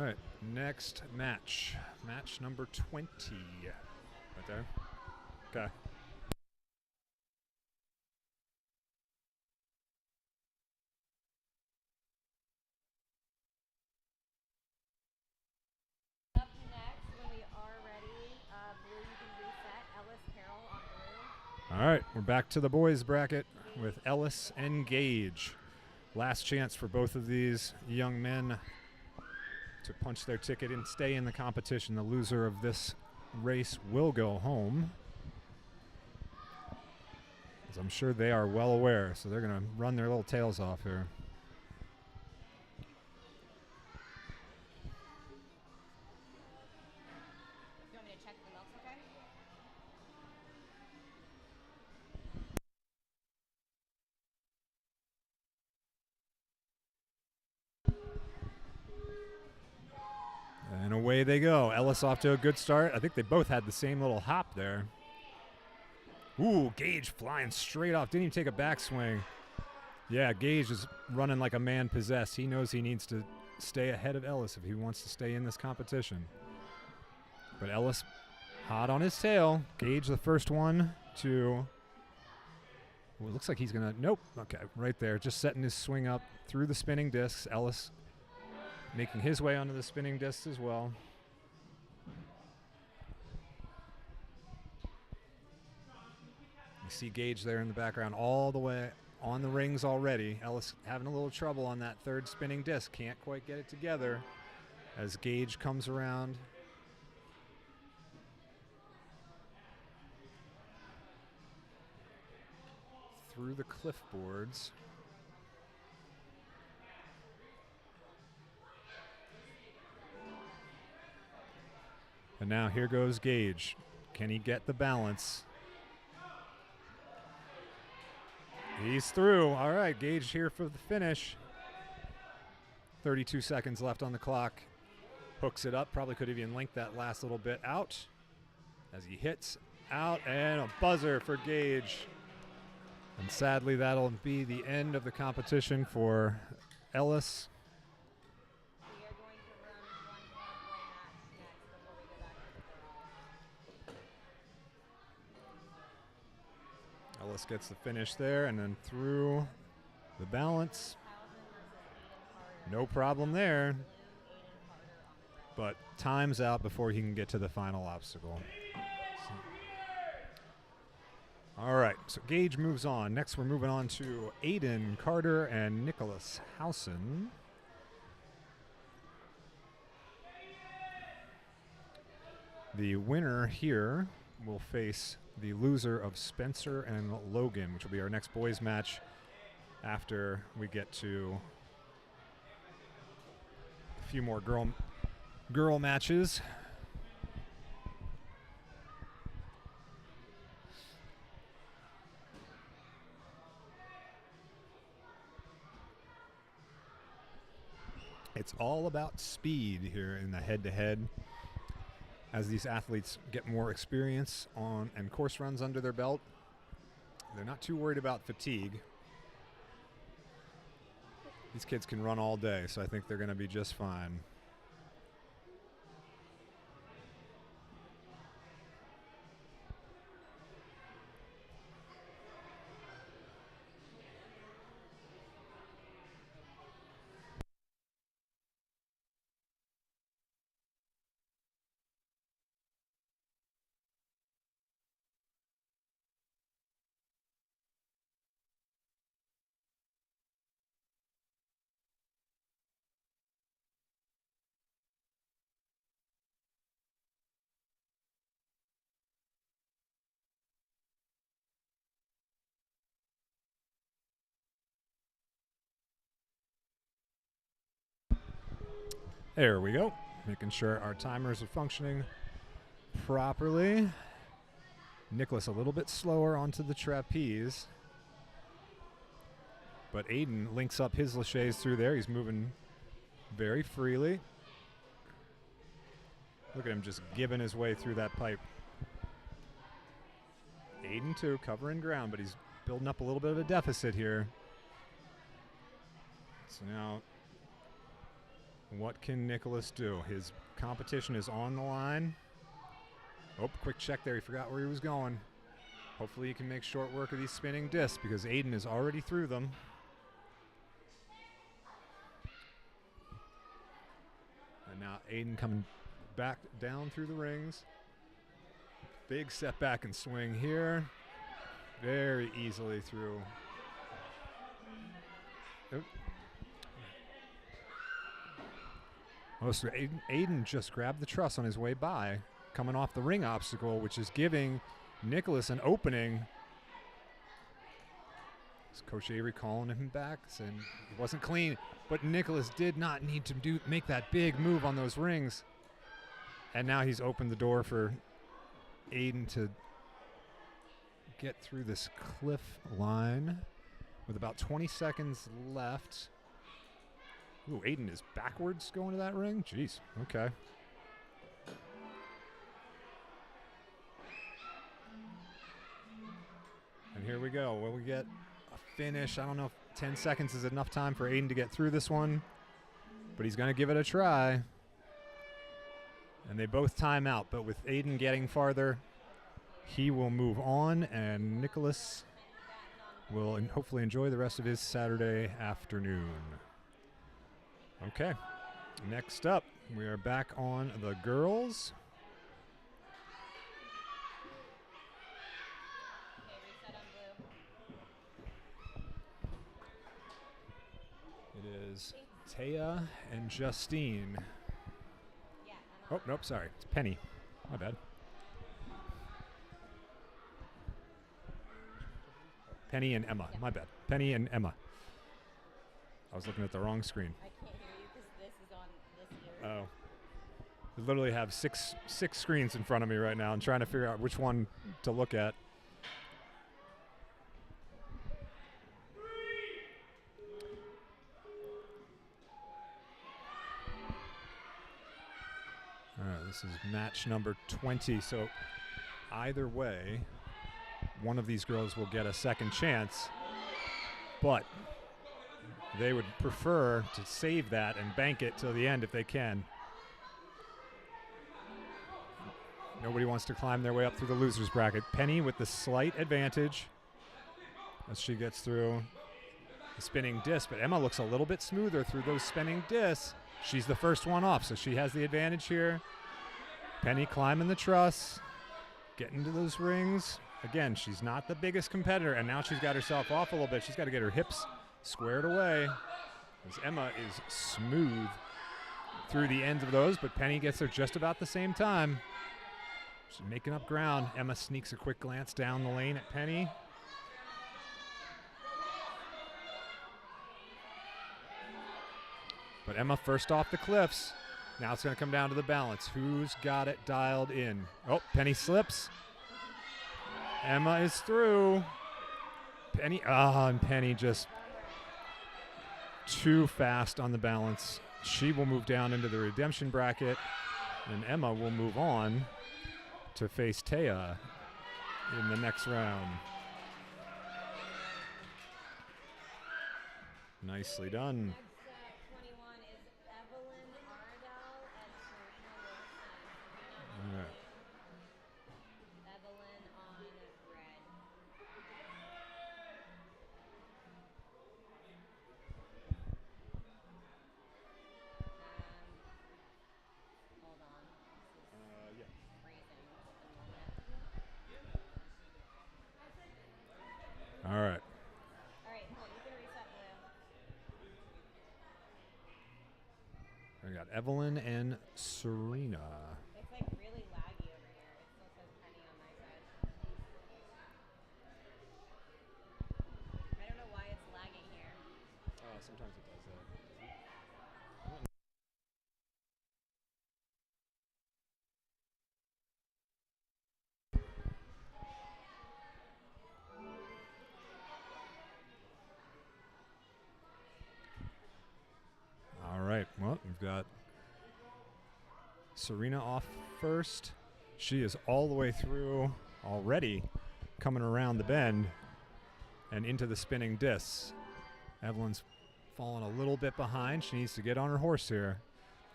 All right, next match. Match number 20. Right there. Okay. Up next, when we are ready, blue, you can reset. Ellis Carroll on blue. All right, we're back to the boys bracket with Ellis and Gage. Last chance for both of these young men to punch their ticket and stay in the competition. The loser of this race will go home, as I'm sure they are well aware, so they're going to run their little tails off here. You want me to check the milks, okay? And away they go. Ellis off to a good start. I think they both had the same little hop there. Ooh, Gage flying straight off. Didn't even take a backswing. Yeah, Gage is running like a man possessed. He knows he needs to stay ahead of Ellis if he wants to stay in this competition. But Ellis hot on his tail. Gage the first one to... Well, it looks like he's going to... Nope. Okay, right there. Just setting his swing up through the spinning discs. Ellis making his way onto the spinning discs as well. You see Gage there in the background all the way on the rings already. Ellis having a little trouble on that third spinning disc. Can't quite get it together as Gage comes around. Through the cliff boards. And now here goes Gage. Can he get the balance? He's through. All right, Gage here for the finish. 32 seconds left on the clock. Hooks it up. Probably could have even linked that last little bit out as he hits out, and a buzzer for Gage. And sadly, that'll be the end of the competition for Ellis. We are going to run one more boy match next before we go back to the girls. Ellis gets the finish there and then through the balance. Townsend versus Aiden Carter. No problem there, Blue, Aiden Carter on the red. but time's out before he can get to the final obstacle. All right, so Gage moves on. Next, we're moving on to Aiden Carter and Nicholas Housen. The winner here will face the loser of Spencer and Logan, which will be our next boys match after we get to a few more girl matches. It's all about speed here in the head-to-head. As these athletes get more experience on and course runs under their belt, they're not too worried about fatigue. These kids can run all day, so I think they're going to be just fine. There we go. Making sure our timers are functioning properly. Nicholas a little bit slower onto the trapeze. But Aiden links up his laches through there. He's moving very freely. Look at him just giving his way through that pipe. Aiden too, covering ground, but he's building up a little bit of a deficit here. So now What can Nicholas do? His competition is on the line. Oh, quick check there. He forgot where he was going. Hopefully he can make short work of these spinning discs because Aiden is already through them. And now Aiden coming back down through the rings. Big setback and swing here. Very easily through. Oop. Oh, so Aiden just grabbed the truss on his way by, coming off the ring obstacle, which is giving Nicholas an opening. Is Coach Avery calling him back, saying it wasn't clean, but Nicholas did not need to make that big move on those rings. And now he's opened the door for Aiden to get through this cliff line with about 20 seconds left. Ooh, Aiden is backwards going to that ring? Jeez, okay. And here we go. Will we get a finish? I don't know if 10 seconds is enough time for Aiden to get through this one, but he's going to give it a try. And they both time out, but with Aiden getting farther, he will move on, and Nicholas will hopefully enjoy the rest of his Saturday afternoon. Okay, next up, we are back on the girls. Okay, reset on blue. It is Taya and Justine. Yeah, Oh, nope, sorry. It's Penny. My bad. Penny and Emma. Yeah. My bad. Penny and Emma. I was looking at the wrong screen. I can't hear you because this is on this ear. Oh. I literally have six screens in front of me right now and trying to figure out which one to look at. All right, this is match number 20. So either way, one of these girls will get a second chance, but they would prefer to save that and bank it till the end if they can. Nobody wants to climb their way up through the loser's bracket. Penny with the slight advantage as she gets through the spinning disc, but Emma looks a little bit smoother through those spinning discs. She's the first one off, so she has the advantage here. Penny climbing the truss, getting to those rings. Again, she's not the biggest competitor, and now she's got herself off a little bit. She's got to get her hips squared away as Emma is smooth through the ends of those, but Penny gets there just about the same time. She's making up ground. Emma sneaks a quick glance down the lane at Penny. But Emma first off the cliffs. Now it's going to come down to the balance. Who's got it dialed in? Oh, Penny slips. Emma is through. Penny, and Penny just too fast on the balance. She will move down into the redemption bracket, and Emma will move on to face Taya in the next round. Nicely done. Next 21 is Evelyn Ardell and Serena Wilson. All right. Evelyn on red. Hold on. This Yeah. is freezing at the moment. All right. All right, cool. You can reset blue. We got Evelyn and Serena. It's like really laggy over here. It still says Penny on my side. I don't know why it's lagging here. Sometimes it does that. All right. Well, we've got Serena off first. She is all the way through already, coming around the bend and into the spinning discs. Evelyn's fallen a little bit behind. She needs to get on her horse here.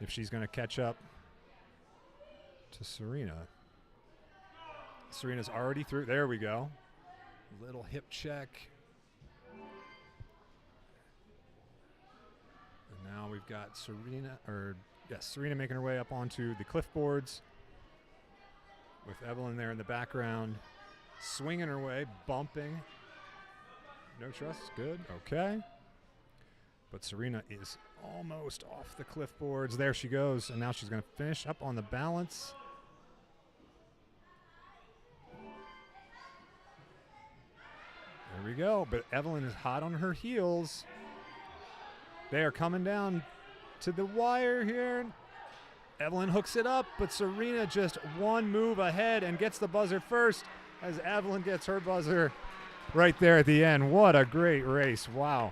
if she's going to catch up to Serena. Serena's already through. There we go. Little hip check. And now we've got Serena making her way up onto the cliffboards with Evelyn there in the background, swinging her way, bumping. No trust, good, okay. But Serena is almost off the cliffboards. There she goes, and now she's going to finish up on the balance. There we go, but Evelyn is hot on her heels. They are coming down to the wire here. Evelyn hooks it up, but Serena just one move ahead and gets the buzzer first as Evelyn gets her buzzer right there at the end. What a great race, wow.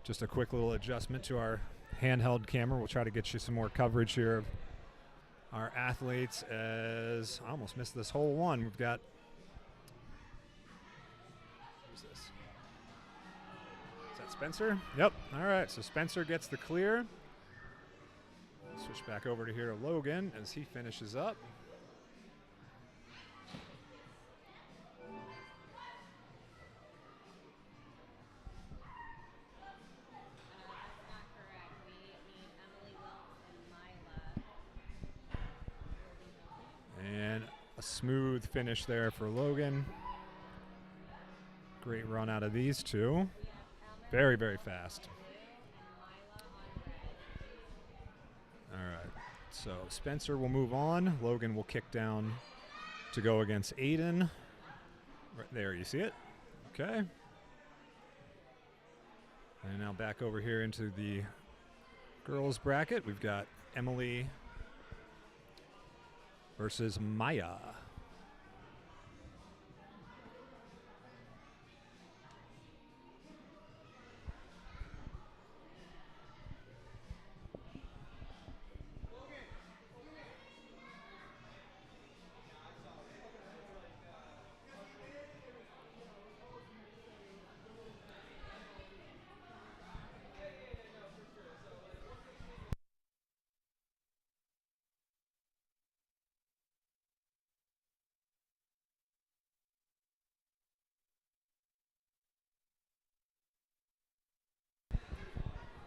Just a quick little adjustment to our handheld camera. We'll try to get you some more coverage here of our athletes as I almost missed this whole one. We've got, who's this? Is that Spencer? Yep. All right, so Spencer gets the clear. Switch back over to here to Logan as he finishes up. And a smooth finish there for Logan. Great run out of these two. Very, very fast. All right, so Spencer will move on. Logan will kick down to go against Aiden. Right there, you see it? Okay. And now back over here into the girls bracket. We've got Emily versus Maya.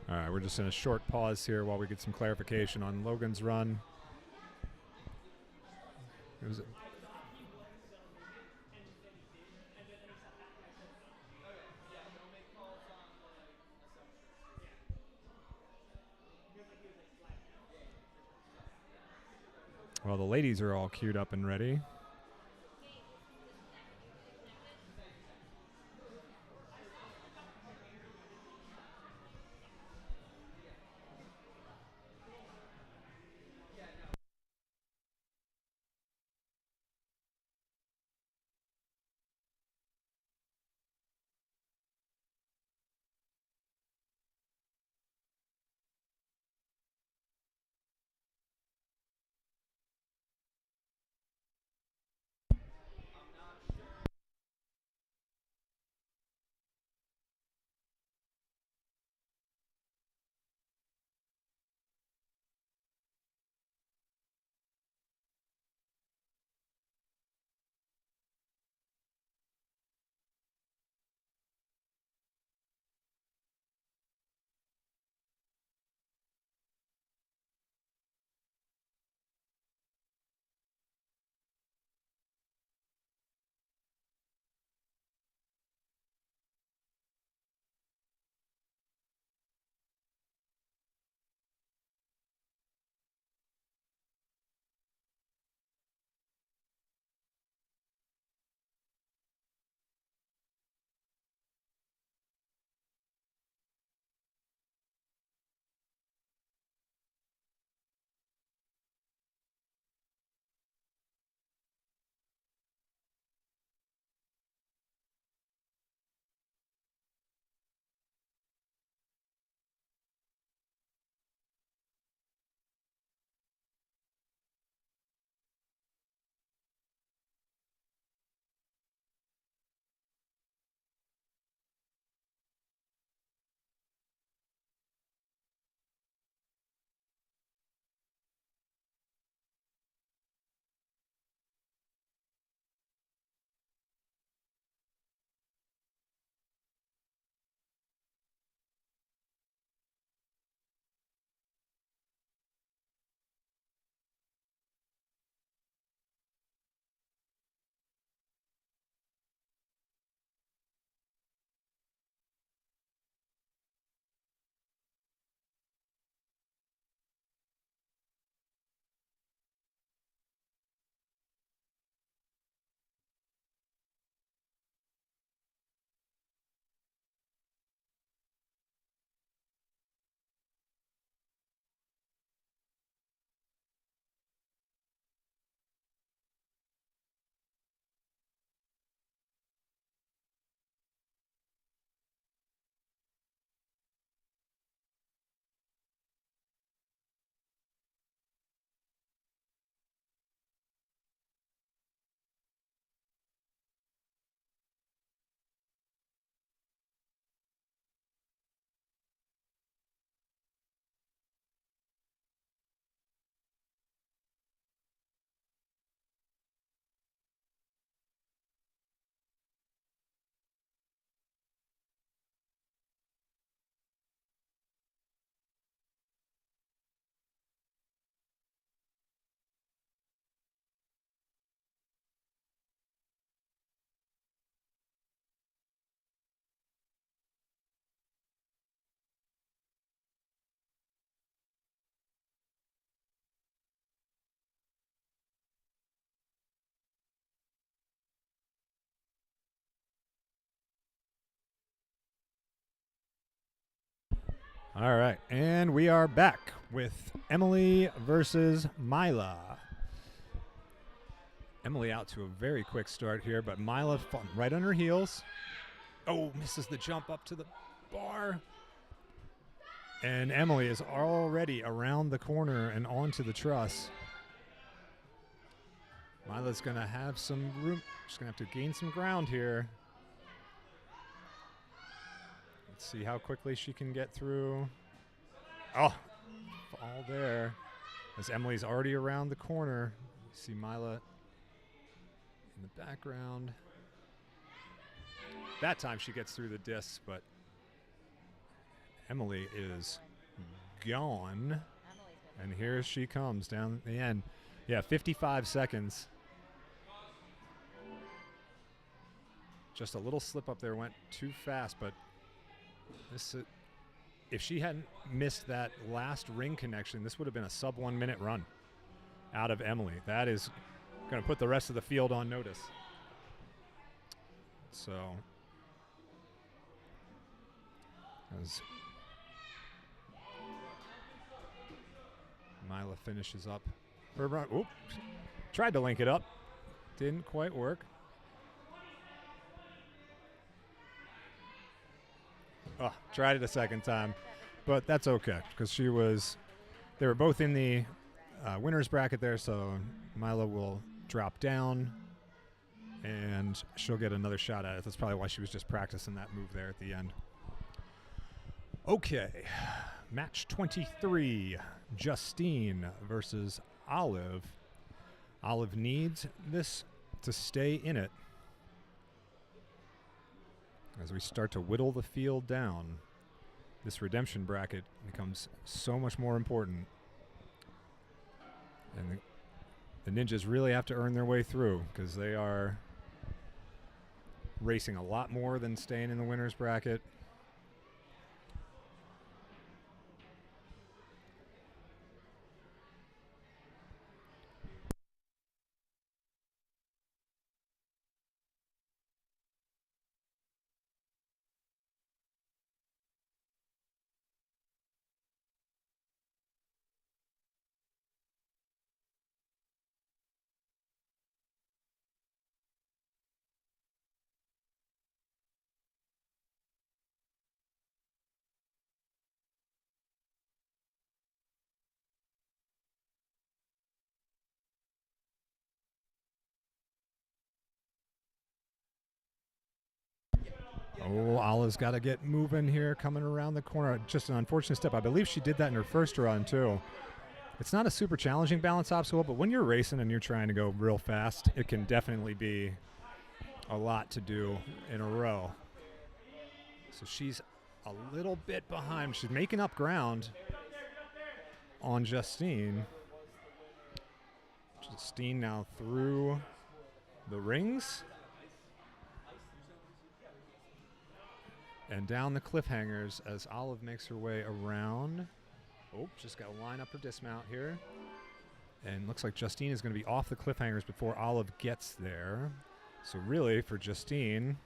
All right, we're just in a short pause here while we get some clarification on Logan's run. It was Well, the ladies are all queued up and ready. All right, and we are back with Emily versus Mila. Emily out to a very quick start here, but Mila right on her heels. Oh, misses the jump up to the bar. And Emily is already around the corner and onto the truss. Mila's going to have some room. She's going to have to gain some ground here. Let's see how quickly she can get through. Oh, all there. As Emily's already around the corner. You see Mila in the background. That time she gets through the discs, but Emily is gone. And here she comes down the end. Yeah, 55 seconds. Just a little slip up there, went too fast, but this, if she hadn't missed that last ring connection, this would have been a sub 1 minute run. out of Emily. That is going to put the rest of the field on notice. So, as Mila finishes up her run. Oop, tried to link it up. Didn't quite work. Oh, tried it a second time, but that's okay because they were both in the winner's bracket there, so Mila will drop down and she'll get another shot at it. That's probably why she was just practicing that move there at the end. Okay, match 23, Justine versus Olive. Olive needs this to stay in it as we start to whittle the field down. This redemption bracket becomes so much more important. And the Ninjas really have to earn their way through because they are racing a lot more than staying in the winner's bracket. Oh, Olive's got to get moving here, coming around the corner. Just an unfortunate step. I believe she did that in her first run, too. It's not a super challenging balance obstacle, but when you're racing and you're trying to go real fast, it can definitely be a lot to do in a row. So she's a little bit behind. She's making up ground on Justine. Justine now through the rings. And down the cliffhangers as Olive makes her way around. Oh, just got to line up her dismount here. And looks like Justine is going to be off the cliffhangers before Olive gets there. So really, for Justine,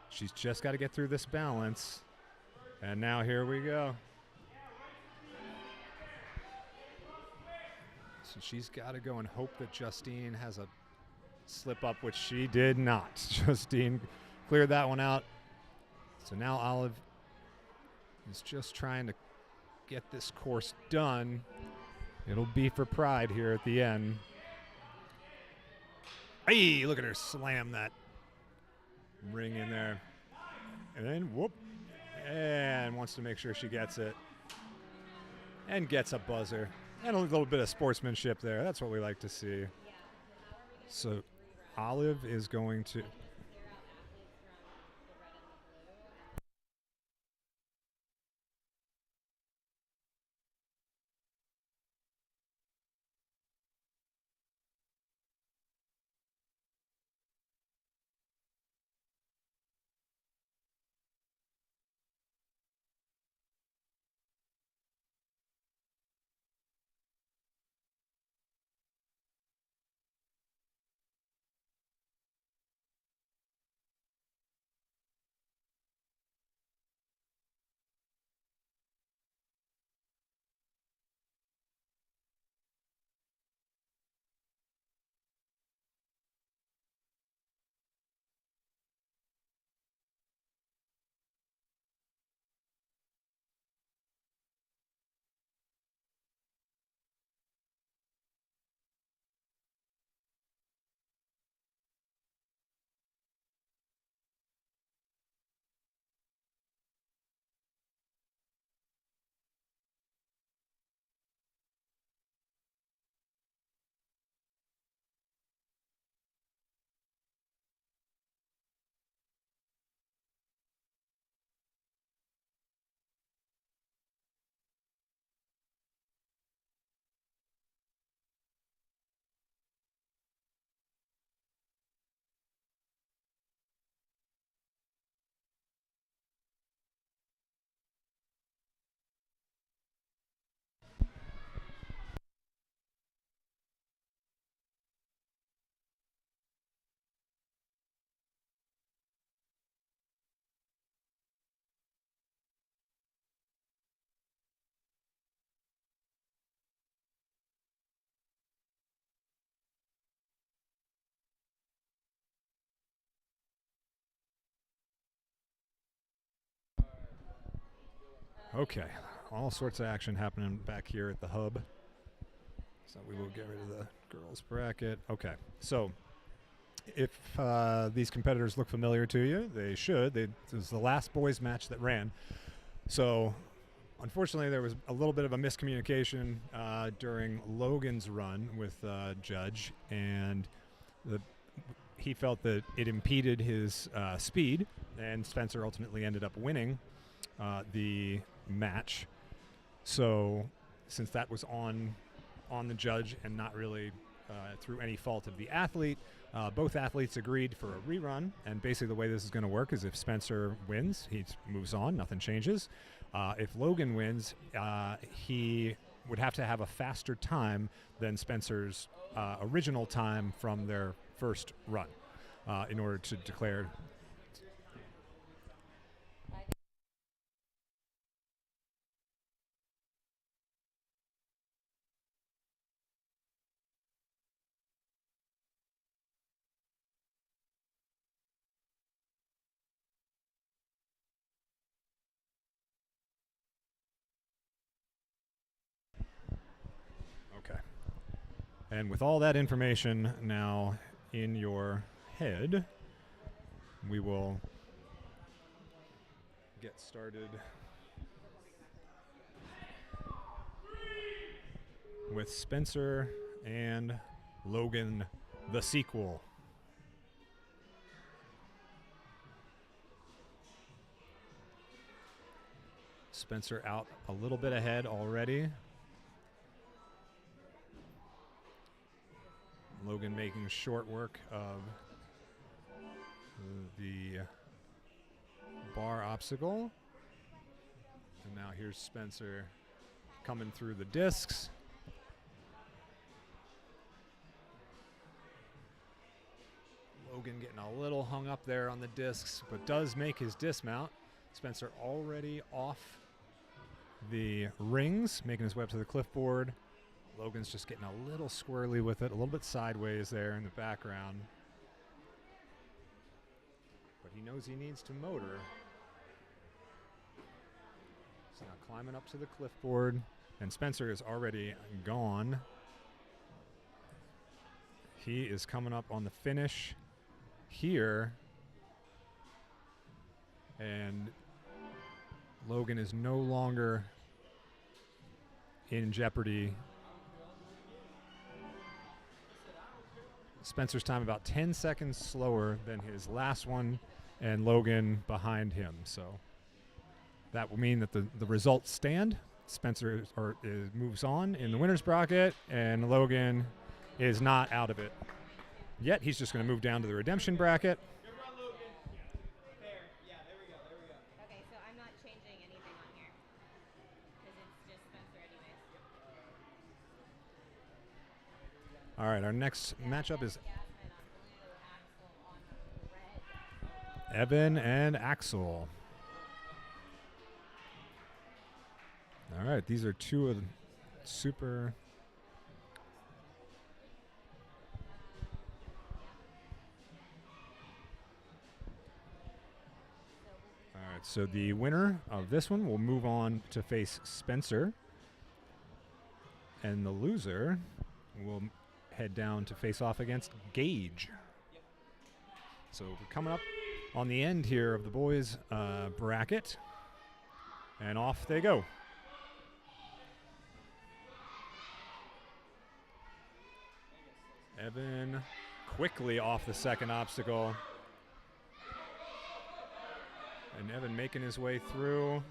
she's just got to get through this balance. And now here we go. So she's got to go and hope that Justine has a slip up, which she did not. Justine cleared that one out. So now Olive is just trying to get this course done. It'll be for pride here at the end. Hey, look at her slam that ring in there. And then whoop. And wants to make sure she gets it. And gets a buzzer. And a little bit of sportsmanship there. That's what we like to see. So Olive is going to Okay, all sorts of action happening back here at the hub. So we will get rid of the girls bracket. Okay, so if these competitors look familiar to you, they should. This is the last boys match that ran. So unfortunately, there was a little bit of a miscommunication during Logan's run with Judge, and he felt that it impeded his speed, and Spencer ultimately ended up winning the match. So since that was on the Judge and not really through any fault of the athlete, both athletes agreed for a rerun. And basically the way this is going to work is if Spencer wins, he moves on, nothing changes. If Logan wins, he would have to have a faster time than Spencer's original time from their first run in order to declare. Okay. And with all that information now in your head, we will get started with Spencer and Logan, the sequel. Spencer out a little bit ahead already. Logan making short work of the bar obstacle. And now here's Spencer coming through the discs. Logan getting a little hung up there on the discs, but does make his dismount. Spencer already off the rings, making his way up to the clipboard. Logan's just getting a little squirrely with it, a little bit sideways there in the background. But he knows he needs to motor. So now climbing up to the clipboard, and Spencer is already gone. He is coming up on the finish here. And Logan is no longer in jeopardy. Spencer's time about 10 seconds slower than his last one, and Logan behind him. So that will mean that the results stand. Spencer moves on in the winner's bracket, and Logan is not out of it yet. He's just going to move down to the redemption bracket. Good run, Logan. There. Yeah, there we go. There we go. Okay, so I'm not changing anything on here because it's just Spencer anyways. All right, our next matchup is Jasmine on blue, Axel on red. Evan and Axel. All right, these are two of the super. All right, so the winner of this one will move on to face Spencer, and the loser will head down to face off against Gage. So we're coming up on the end here of the boys' bracket, and off they go. Evan quickly off the second obstacle. And Evan making his way through.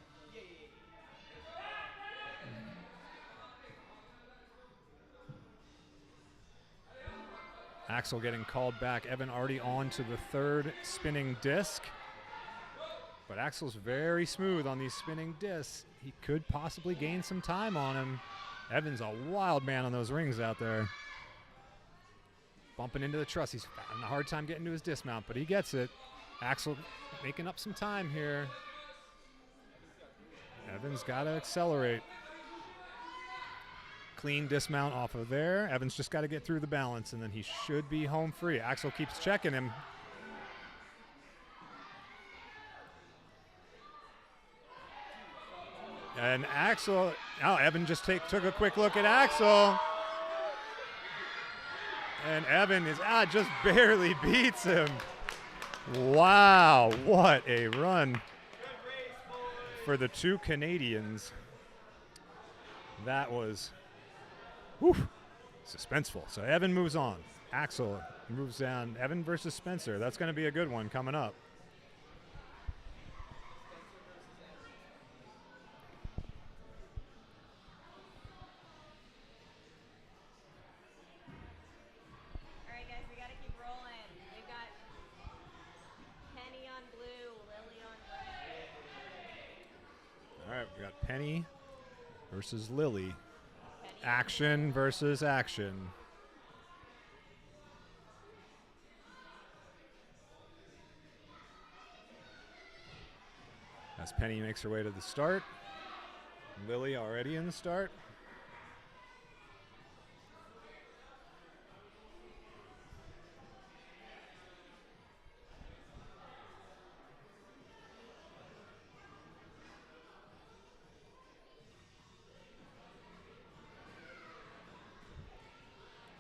Axel getting called back. Evan already on to the third spinning disc. But Axel's very smooth on these spinning discs. He could possibly gain some time on him. Evan's a wild man on those rings out there. Bumping into the truss. He's having a hard time getting to his dismount, but he gets it. Axel making up some time here. Evan's got to accelerate. Clean dismount off of there. Evan's just got to get through the balance, and then he should be home free. Axel keeps checking him. And Axel, oh, Evan just took a quick look at Axel. And Evan is just barely beats him. Wow, what a run for the two Canadians. That was suspenseful. So Evan moves on. Axel moves down. Evan versus Spencer. That's going to be a good one coming up. All right, guys, we got to keep rolling. We've got Penny on blue, Lily on red. All right, we got Penny versus Lily. Penny Action versus action. As Penny makes her way to the start. Lily already in the start.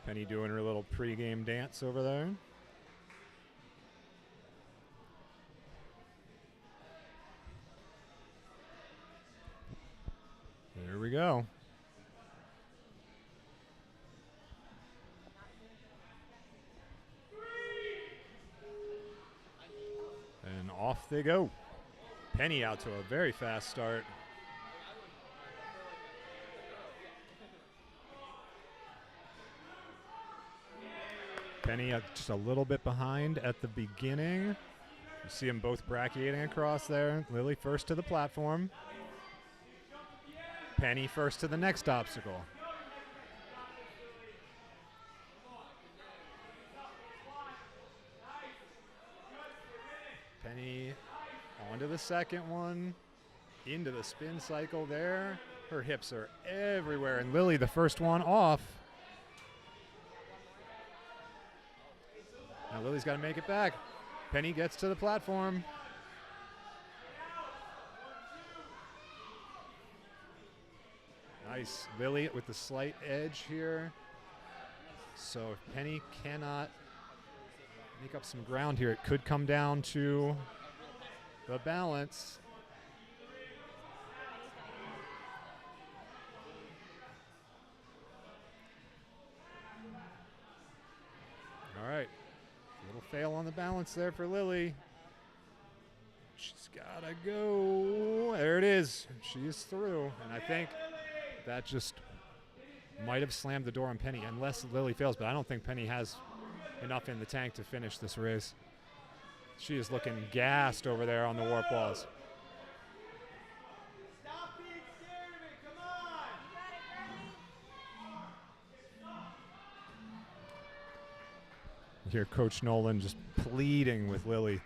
Penny doing her little pregame dance over there. There we go. And off they go. Penny out to a very fast start. Penny just a little bit behind at the beginning. You see them both brachiating across there. Lily first to the platform. Penny first to the next obstacle. Penny onto the second one. Into the spin cycle there. Her hips are everywhere. And Lily, the first one off. Now Lily's got to make it back. Penny gets to the platform. Nice. Lily with the slight edge here. So if Penny cannot make up some ground here, it could come down to the balance. All right. A little fail on the balance there for Lily. She's got to go. There it is. She is through. And I think that just might have slammed the door on Penny, unless Lily fails. But I don't think Penny has enough in the tank to finish this race. She is looking gassed over there on the warp walls. Stop being scared of it. Come on. You hear Coach Nolan just pleading with Lily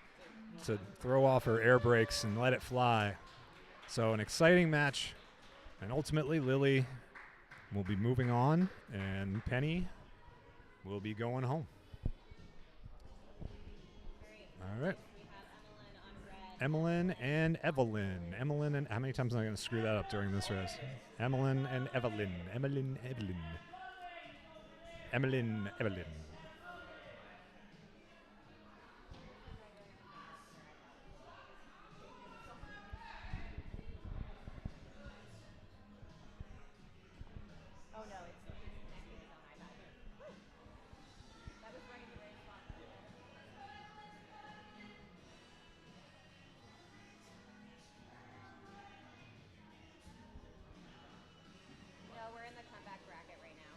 to throw off her air brakes and let it fly. So an exciting match. And ultimately, Lily will be moving on, and Penny will be going home. All right. We have Emmeline on red. Emmeline and Evelyn. Emmeline and how many times am I going to screw that up during this race? Emmeline and Evelyn. Emmeline, Evelyn. Emmeline, Evelyn. Oh no, it's next to his own iPad. That was right in the right spot. No, we're in the comeback bracket right now.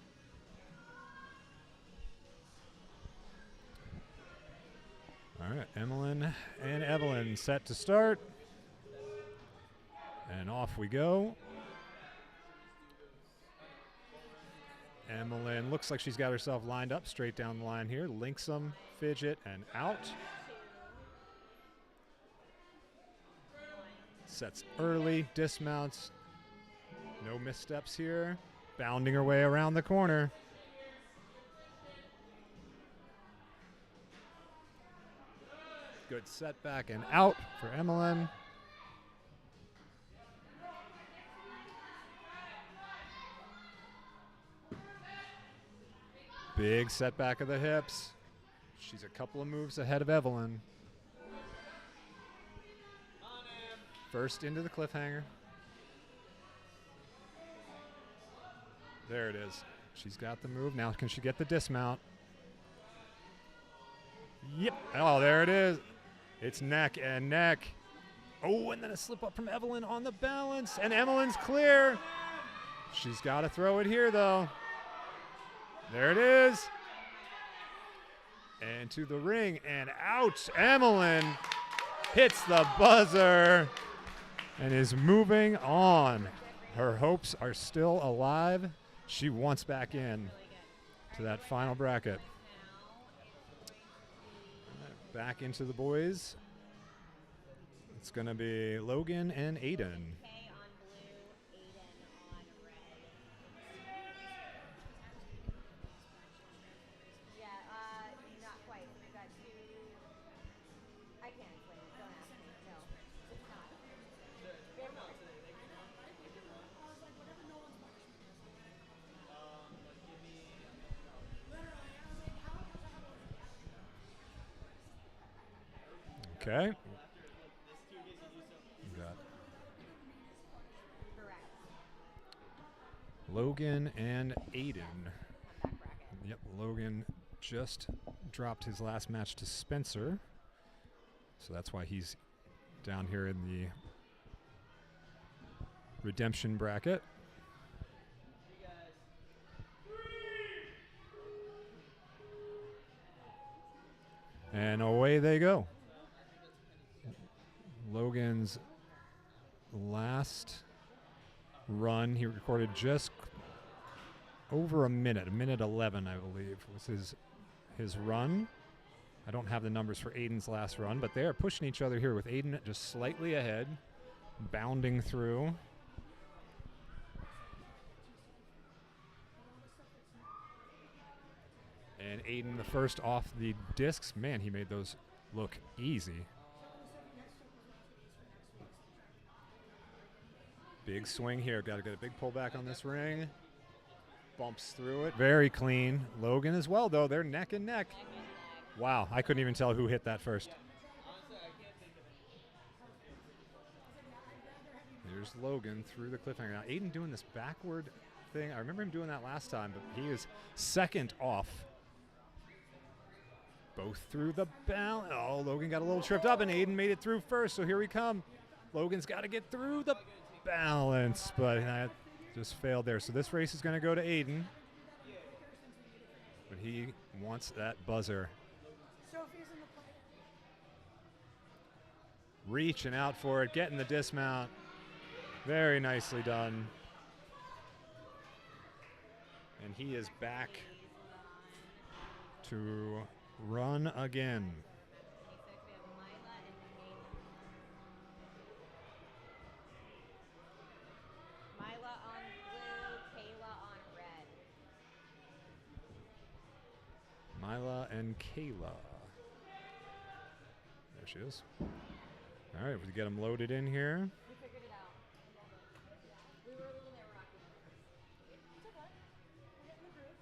All right, Emmeline and Evelyn set to start. And off we go. Emmeline looks like she's got herself lined up straight down the line here. Links them, fidget, and out. Sets early, dismounts. No missteps here. Bounding her way around the corner. Good setback and out for Emmeline. Big setback of the hips. She's a couple of moves ahead of Evelyn. First into the cliffhanger. There it is. She's got the move. Now can she get the dismount? Yep. Oh, there it is. It's neck and neck. Oh, and then a slip up from Evelyn on the balance. And Evelyn's clear. She's got to throw it here, though. There it is. And to the ring and out. Evelyn hits the buzzer and is moving on. Her hopes are still alive. She wants back in to that final bracket. Back into the boys. It's going to be Logan and Aiden. K on blue, Aiden on red. Yeah, not quite. We've got two. I can't explain it. Don't ask me. No, it's not. Okay. Got Correct. Logan and Aiden. Back bracket. Yep, Logan just dropped his last match to Spencer. So that's why he's down here in the redemption bracket. And away they go. Logan's last run, he recorded just over a minute 11, I believe, was his run. I don't have the numbers for Aiden's last run, but they are pushing each other here with Aiden just slightly ahead, bounding through. And Aiden, the first off the discs. Man, he made those look easy. Big swing here. Got to get a big pullback on this ring. Bumps through it. Very clean. Logan as well, though. They're neck and neck. Wow, I couldn't even tell who hit that first. There's Logan through the cliffhanger. Now, Aiden doing this backward thing. I remember him doing that last time, but he is second off. Both through the balance. Oh, Logan got a little tripped up, and Aiden made it through first, so here we come. Logan's got to get through the balance, but that just failed there. So this race is going to go to Aiden, but he wants that buzzer. Reaching out for it, getting the dismount. Very nicely done. And he is back to run again. Mila on blue, Kayla on red. Mila and Kayla. There she is. All right, we get them loaded in here. We figured it out. We were a little bit rocky. It's okay. We're getting the groove.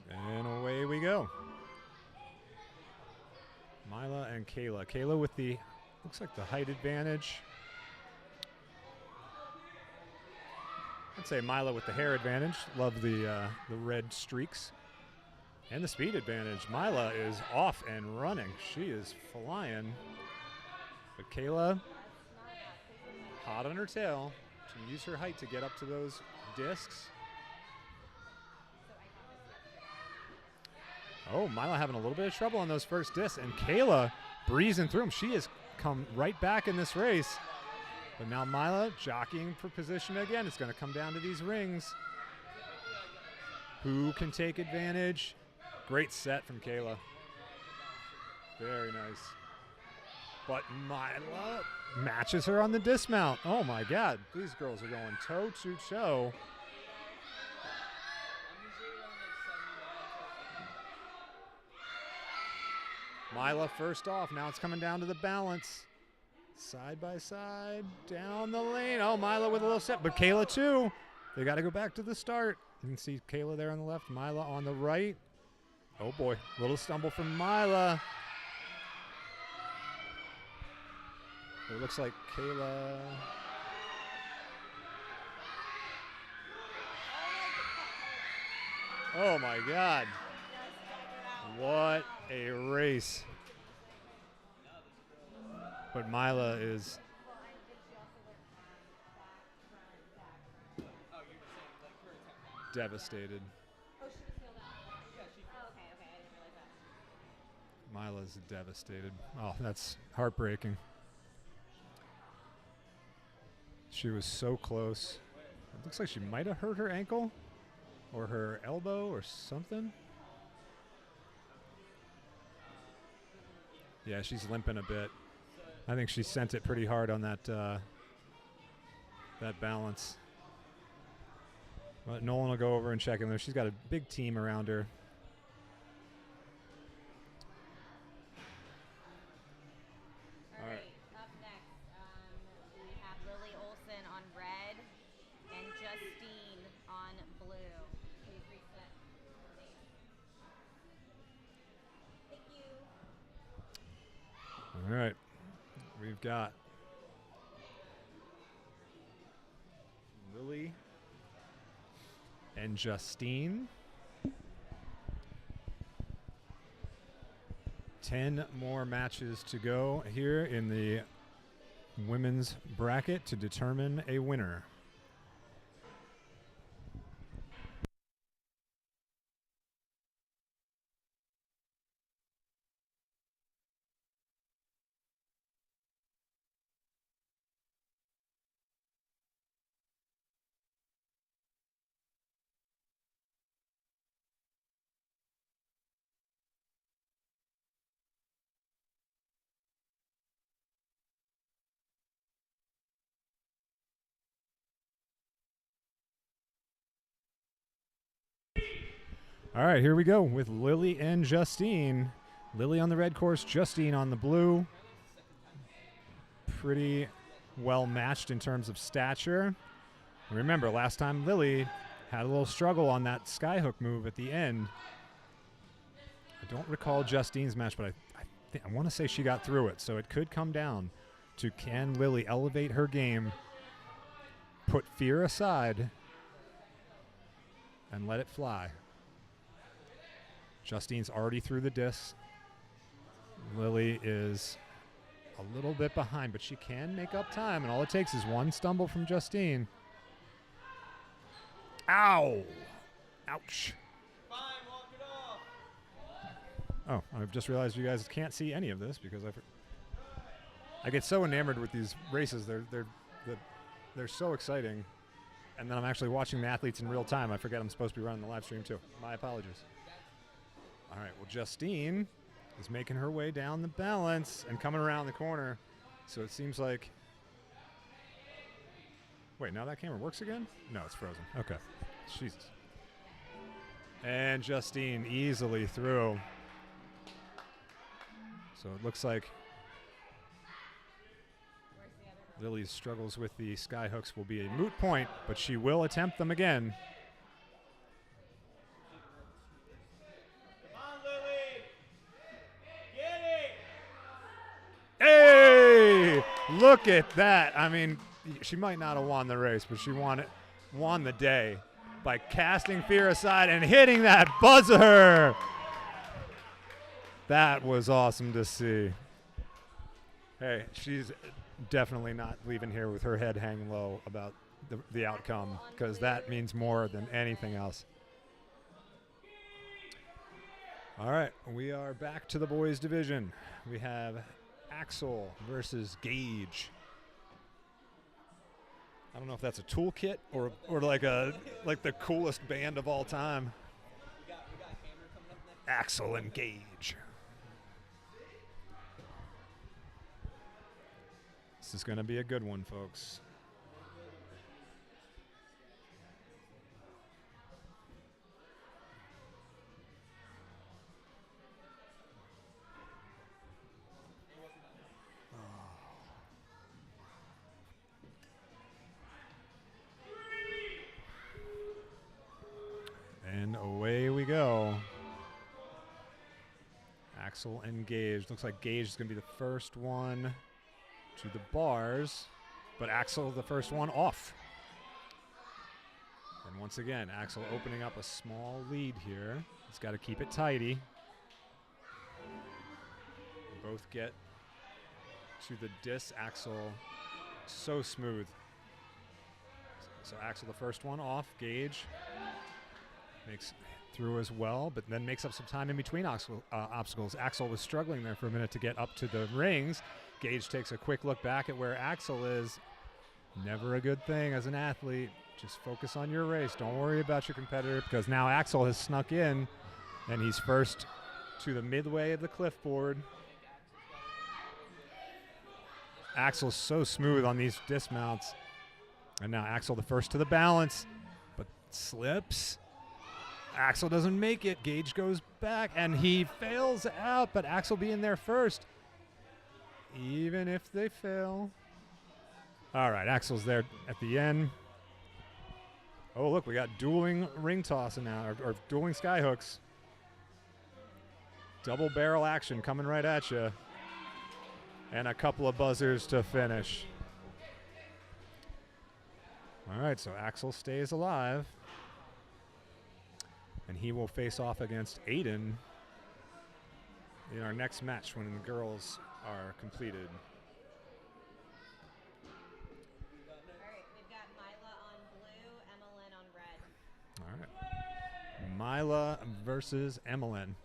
And away we go. Mila and Kayla. Kayla with the, looks like the height advantage. I'd say Mila with the hair advantage. Love the red streaks. And the speed advantage. Mila is off and running. She is flying. But Kayla, hot on her tail. She can use her height to get up to those discs. Oh, Mila having a little bit of trouble on those first discs. And Kayla breezing through them. She has come right back in this race. But now Mila jockeying for position again. It's going to come down to these rings. Who can take advantage? Great set from Kayla. Very nice. But Mila matches her on the dismount. Oh my God, these girls are going toe to toe. Mila first off. Now it's coming down to the balance. Side by side, down the lane. Oh, Mila with a little set, but Kayla too. They got to go back to the start. You can see Kayla there on the left, Mila on the right. Oh boy, little stumble from Mila. It looks like Kayla. Oh my God. What a race. But Mila is devastated. Oh, she just healed up. Oh, okay, okay. I didn't realize that. Mila's devastated. Oh, that's heartbreaking. She was so close. It looks like she might have hurt her ankle or her elbow or something. Yeah, she's limping a bit. I think she sent it pretty hard on that that balance. But Nolan will go over and check him there. She's got a big team around her. All right, up next, we have Lily Olson on red and Justine on blue. Please reset. Thank you. All right. We've got Lily and Justine. 10 more matches to go here in the women's bracket to determine a winner. All right, here we go with Lily and Justine. Lily on the red course, Justine on the blue. Pretty well matched in terms of stature. Remember, last time Lily had a little struggle on that skyhook move at the end. I don't recall Justine's match, but I want to say she got through it, so it could come down to can Lily elevate her game, put fear aside, and let it fly. Justine's already through the disc. Lily is a little bit behind, but she can make up time, and all it takes is one stumble from Justine. Ow! Ouch. Fine, walk it off. Oh, I've just realized you guys can't see any of this because I get so enamored with these races. They're so exciting, and then I'm actually watching the athletes in real time. I forget I'm supposed to be running the live stream too. My apologies. All right, well, Justine is making her way down the balance and coming around the corner. So it seems like, wait, now that camera works again? No, it's frozen. Okay, Jesus. And Justine easily through. So it looks like Lily's struggles with the sky hooks will be a moot point, but she will attempt them again. Come on, Lily. Get it. Hey, look at that. I mean, she might not have won the race, but she won the day by casting fear aside and hitting that buzzer. That was awesome to see. Hey, she's definitely not leaving here with her head hanging low about the outcome, because that means more than anything else. All right, we are back to the boys division. We have Axel versus Gage. I don't know if that's a toolkit or like the coolest band of all time. We got Hammer coming up next. Axel and Gage. This is going to be a good one, folks. And away we go. Axel and Gage. Looks like Gage is going to be the first one to the bars, but Axel the first one off. And once again, Axel opening up a small lead here. He's got to keep it tidy. Both get to the disc. Axel so smooth. So Axel the first one off. Gage makes through as well, but then makes up some time in between obstacles. Axel was struggling there for a minute to get up to the rings. Gage takes a quick look back at where Axel is. Never a good thing as an athlete. Just focus on your race. Don't worry about your competitor, because now Axel has snuck in and he's first to the midway of the cliffboard. Axel's so smooth on these dismounts. And now Axel the first to the balance, but slips. Axel doesn't make it. Gage goes back and he fails out, but Axel being there first, even if they fail. All right, Axel's there at the end. Oh, look, we got dueling ring tossing now, or dueling sky hooks. Double barrel action coming right at you. And a couple of buzzers to finish. All right, so Axel stays alive. And he will face off against Aiden in our next match when the girls are completed. All right, we've got Mila on blue, Emmeline on red. All right. Mila versus Emmeline.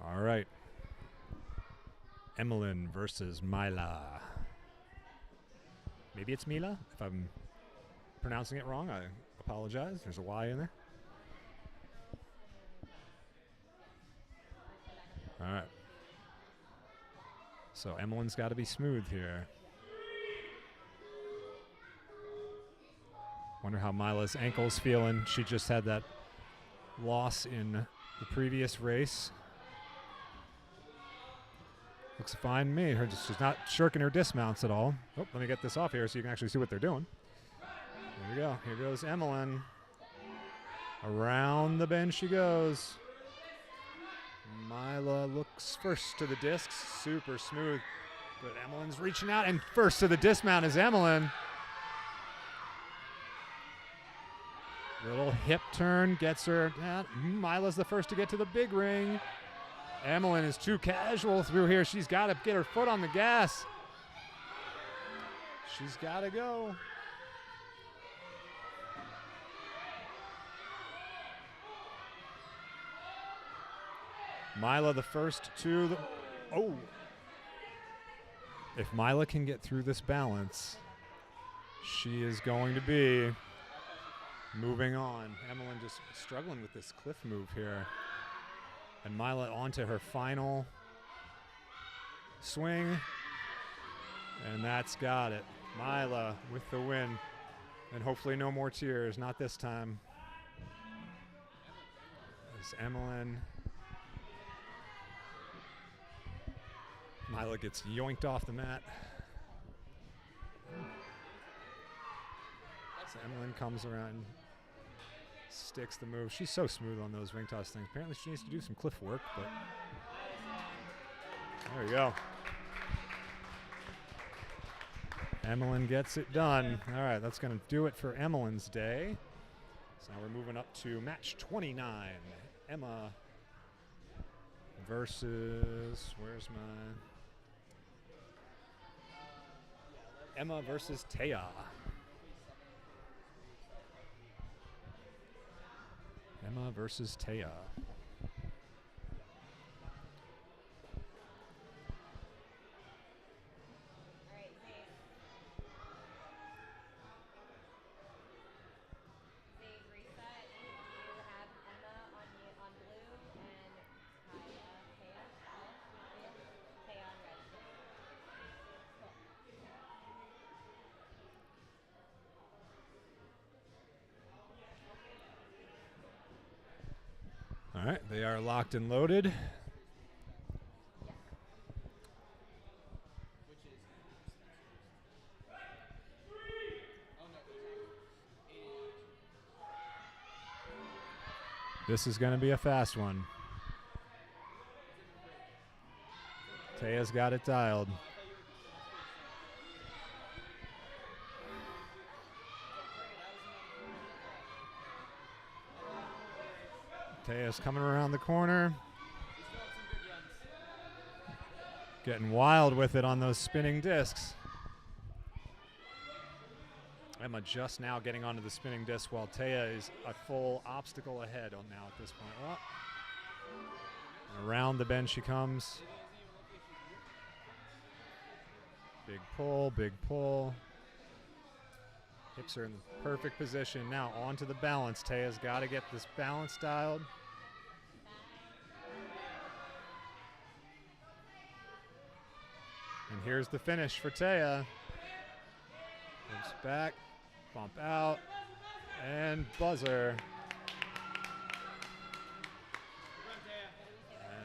All right. Emmeline versus Mila. Maybe it's Mila. If I'm pronouncing it wrong, I apologize. There's a Y in there. All right. So Emmeline's got to be smooth here. Wonder how Mila's ankle's feeling. She just had that loss in the previous race. Looks fine to me. She's not shirking her dismounts at all. Oh, let me get this off here so you can actually see what they're doing. There we go. Here goes Emmeline. Around the bend she goes. Mila looks first to the discs. Super smooth. But Emmeline's reaching out, and first to the dismount is Emmeline. Little hip turn gets her. Mila's the first to get to the big ring. Emmeline is too casual through here. She's got to get her foot on the gas. She's got to go. Mila the first to the... Oh! If Mila can get through this balance, she is going to be moving on. Emmeline just struggling with this cliff move here. And Mila onto her final swing. And that's got it. Mila with the win. And hopefully no more tears. Not this time. As Emmeline. Mila gets yoinked off the mat. So Emmeline comes around, sticks the move. She's so smooth on those ring toss things. Apparently she needs to do some cliff work, but there we go. Emmeline gets it done. All right, that's going to do it for Emmeline's day. So now we're moving up to match 29. Emma versus, where's my... Emma versus Taya. Emma versus Taya. All right, Zane. All right, they are locked and loaded. Which is oh no, This is going to be a fast one. Taya's got it dialed. Taya's coming around the corner. Getting wild with it on those spinning discs. Emma just now getting onto the spinning disc while Taya is a full obstacle ahead on now at this point. Oh. Around the bend she comes. Big pull, big pull. Hips are in the perfect position. Now onto the balance. Taya's got to get this balance dialed. And here's the finish for Taya. Moves back, bump out, and buzzer.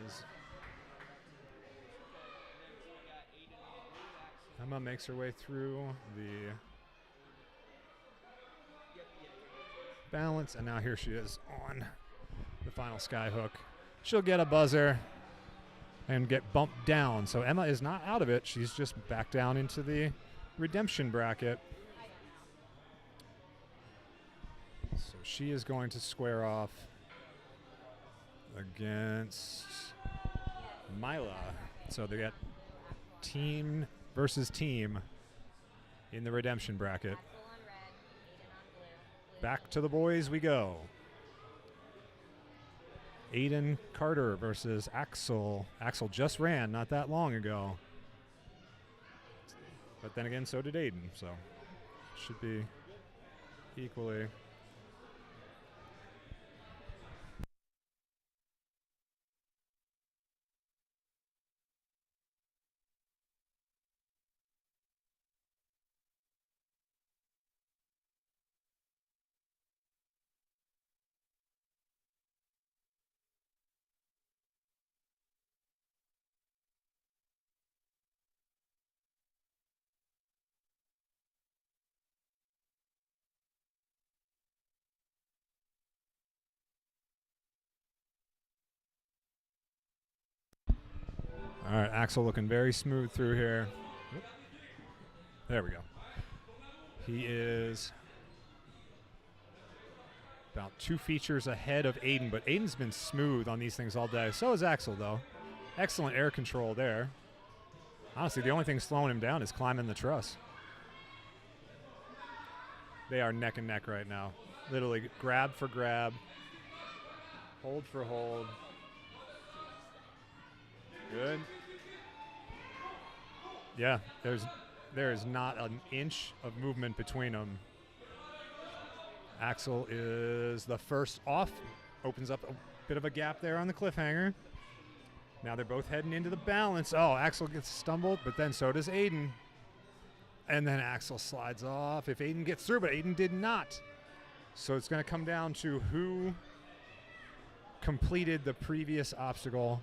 As Emma makes her way through the balance, and now here she is on the final sky hook. She'll get a buzzer and get bumped down. So Emma is not out of it. She's just back down into the redemption bracket. So she is going to square off against Mila. So they got team versus team in the redemption bracket. Back to the boys we go. Aiden Carter versus Axel. Axel just ran not that long ago. But then again, so did Aiden. So should be equally. All right, Axel looking very smooth through here. There we go. He is about 2 features ahead of Aiden, but Aiden's been smooth on these things all day. So is Axel, though. Excellent air control there. Honestly, the only thing slowing him down is climbing the truss. They are neck and neck right now. Literally grab for grab, hold for hold. Good. Yeah, there is not an inch of movement between them. Axel is the first off, opens up a bit of a gap there on the cliffhanger. Now they're both heading into the balance. Oh, Axel gets stumbled, but then so does Aiden. And then Axel slides off if Aiden gets through, but Aiden did not. So it's going to come down to who completed the previous obstacle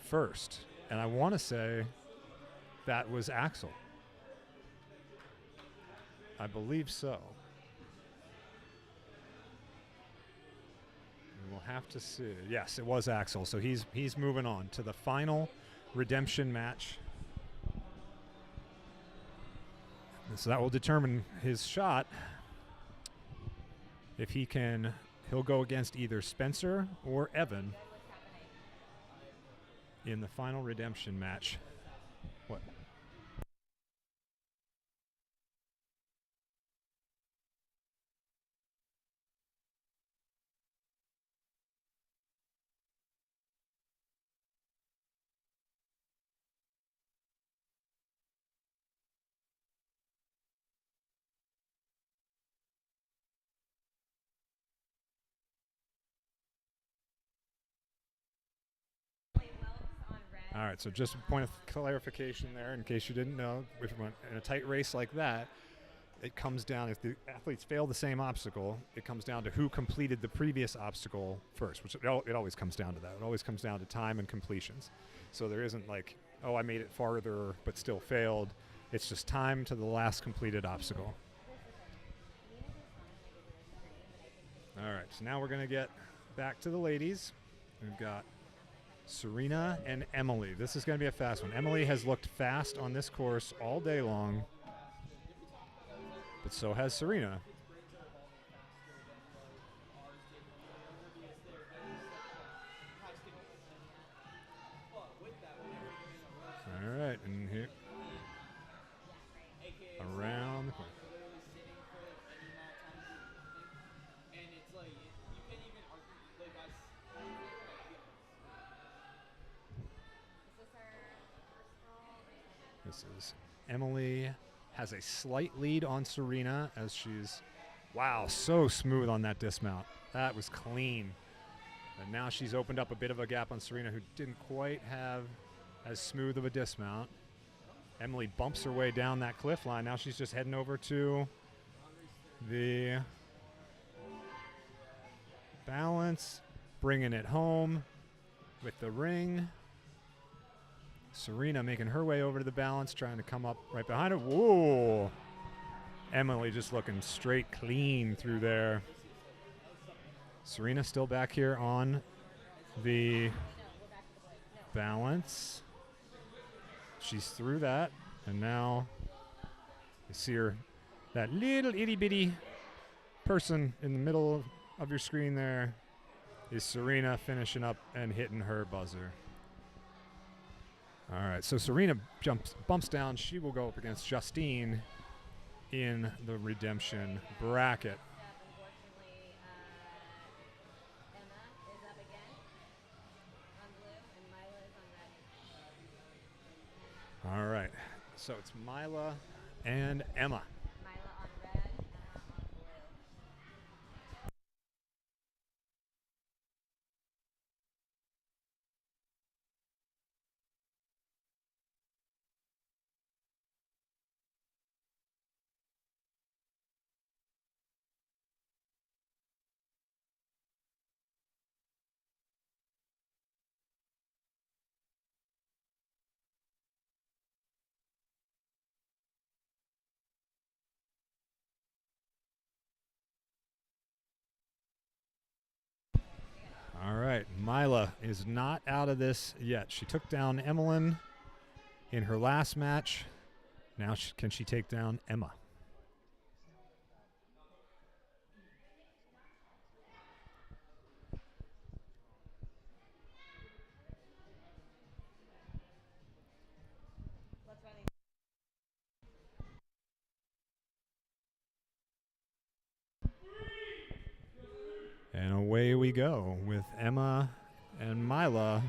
first. And I want to say that was Axel. I believe so. We'll have to see. Yes, it was Axel. So he's moving on to the final redemption match. And so that will determine his shot. If he can, he'll go against either Spencer or Evan in the final redemption match. What? All right, so just a point of clarification there in case you didn't know. If you went in a tight race like that, it comes down, if the athletes fail the same obstacle, it comes down to who completed the previous obstacle first, which it always comes down to that. It always comes down to time and completions. So there isn't like, oh, I made it farther but still failed. It's just time to the last completed obstacle. All right, so now we're going to get back to the ladies. We've got Serena and Emily. This is going to be a fast one. Emily has looked fast on this course all day long, but so has Serena. All right, and here, around the corner. This is Emily has a slight lead on Serena as she's, wow, so smooth on that dismount. That was clean. And now she's opened up a bit of a gap on Serena, who didn't quite have as smooth of a dismount. Emily bumps her way down that cliff line. Now she's just heading over to the balance, bringing it home with the ring. Serena making her way over to the balance, trying to come up right behind her. Whoa! Emily just looking straight clean through there. Serena still back here on the balance. She's through that, and now you see her, that little itty bitty person in the middle of your screen there is Serena finishing up and hitting her buzzer. All right, so Serena bumps down. She will go up against Justine in the redemption bracket. Unfortunately, Emma is up again on blue, and Mila is on red. All right, so it's Mila and Emma. Mila on red, Emma on blue. All right, Mila is not out of this yet. She took down Emmeline in her last match. Now can she take down Emma? What's running? And away we go with Emma and Mila.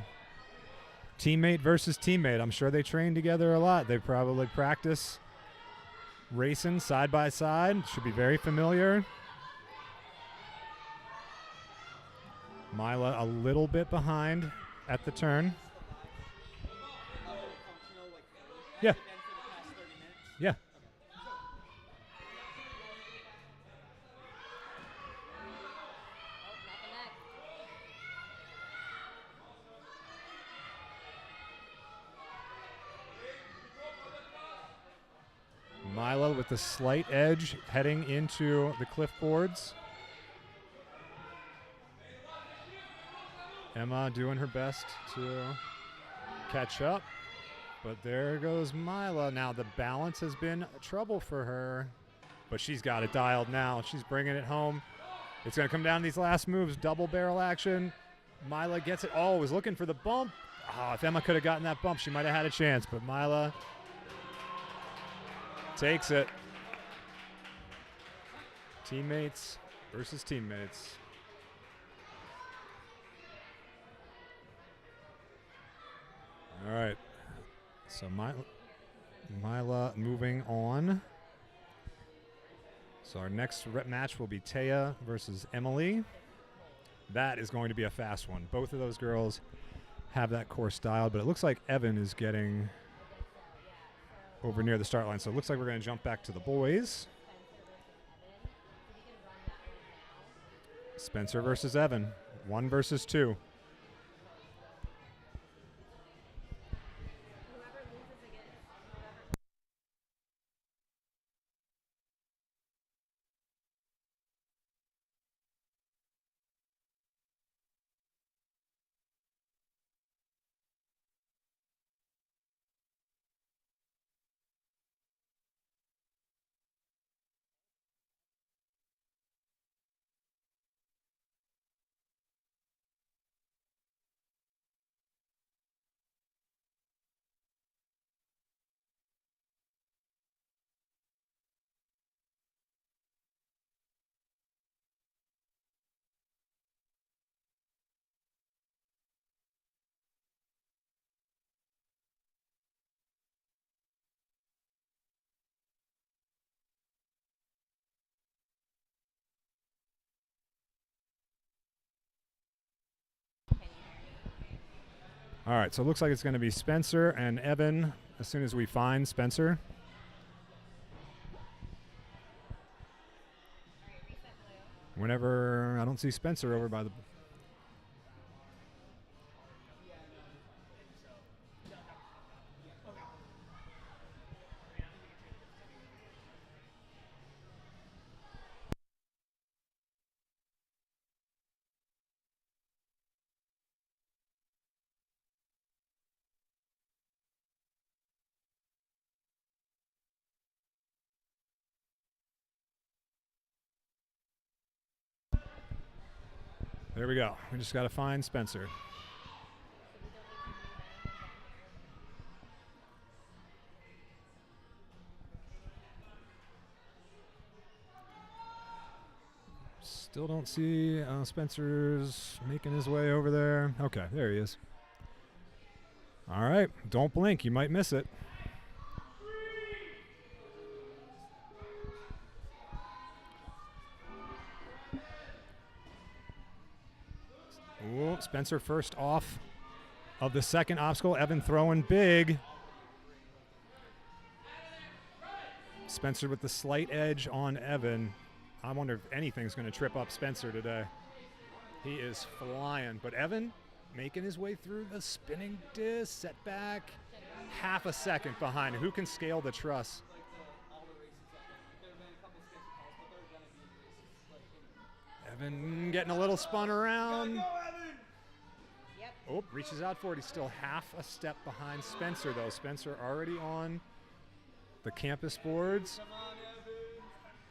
Teammate versus teammate. I'm sure they train together a lot. They probably practice racing side by side. Should be very familiar. Mila a little bit behind at the turn. Yeah. Yeah. Mila with the slight edge heading into the cliff boards. Emma doing her best to catch up. But there goes Mila. Now the balance has been trouble for her, but she's got it dialed now. She's bringing it home. It's going to come down to these last moves. Double barrel action. Mila gets it. Oh, was looking for the bump. Oh, if Emma could have gotten that bump, she might have had a chance, but Mila takes it. Teammates versus teammates. All right. So Mila moving on. So our next match will be Taya versus Emily. That is going to be a fast one. Both of those girls have that course dialed, but it looks like Evan is getting over near the start line. So it looks like we're going to jump back to the boys. Spencer versus Evan. 1 versus 2. Whoever loses against whoever. All right, so it looks like it's going to be Spencer and Evan as soon as we find Spencer. Alright, reset blue. Whenever I don't see Spencer over by the. There we go. We just got to find Spencer. Still don't see Spencer's making his way over there. Okay, there he is. All right, don't blink. You might miss it. Ooh, Spencer first off of the second obstacle. Evan throwing big. Spencer with the slight edge on Evan. I wonder if anything's going to trip up Spencer today. He is flying, but Evan making his way through the spinning disc, setback, half a second behind. Who can scale the truss? Evan getting a little spun around. Yep. Oh, reaches out for it. He's still half a step behind Spencer, though. Spencer already on the campus boards.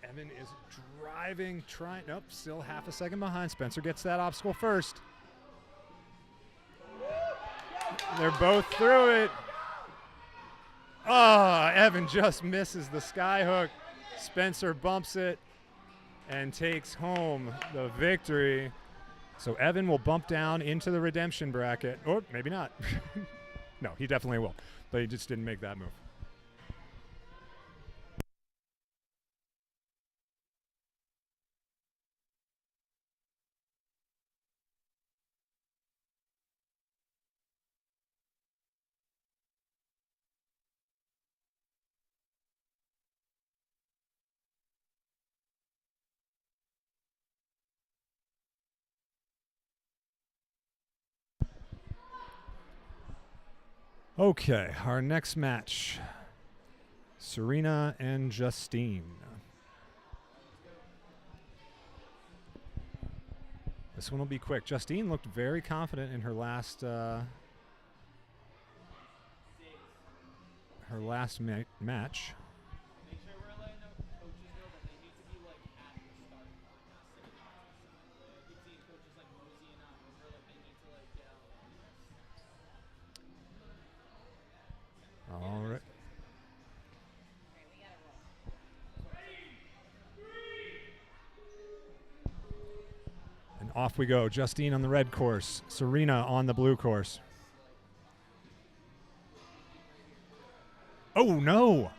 Evan is driving, trying. Nope, still half a second behind. Spencer gets that obstacle first. They're both through it. Oh, Evan just misses the sky hook. Spencer bumps it and takes home the victory. So Evan will bump down into the redemption bracket. Or maybe not. No, he definitely will. But he just didn't make that move. Okay, our next match, Serena and Justine. This one will be quick. Justine looked very confident in her last match. Make sure we're letting the coaches know that they need to be like at the start line. I keep seeing coaches like moseying on over, like they need to like get out of there. All right. Alright, we gotta roll. And off we go. Justine on the red course. Serena on the blue course. Oh, no.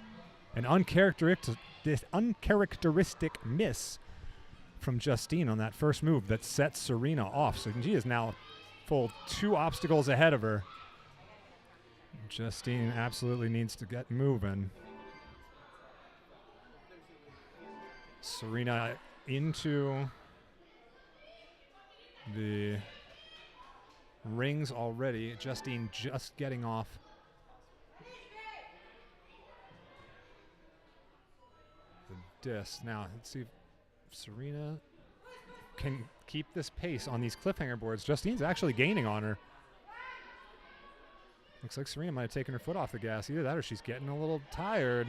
An uncharacteristic miss from Justine on that first move that sets Serena off. So she is now full 2 obstacles ahead of her. Justine absolutely needs to get moving. Serena into the rings already. Justine just getting off. The disc. Now, let's see if Serena can keep this pace on these cliffhanger boards. Justine's actually gaining on her. Looks like Serena might have taken her foot off the gas. Either that or she's getting a little tired.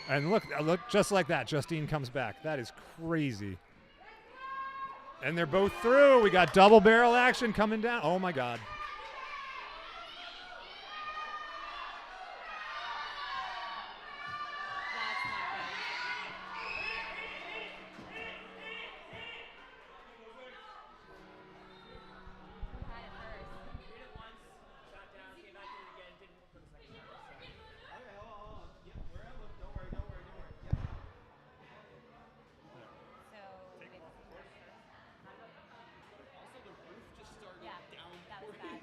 And look, just like that, Justine comes back. That is crazy. And they're both through. We got double barrel action coming down. Oh, my God. That's not good. Who had it first? Did it once, shot down, came back to it again, didn't for the second time. So. Okay, hold on. Yep, we're at look. Don't worry. Yep. So Take them off, of course. Also, the roof just started yeah, down. that was bad.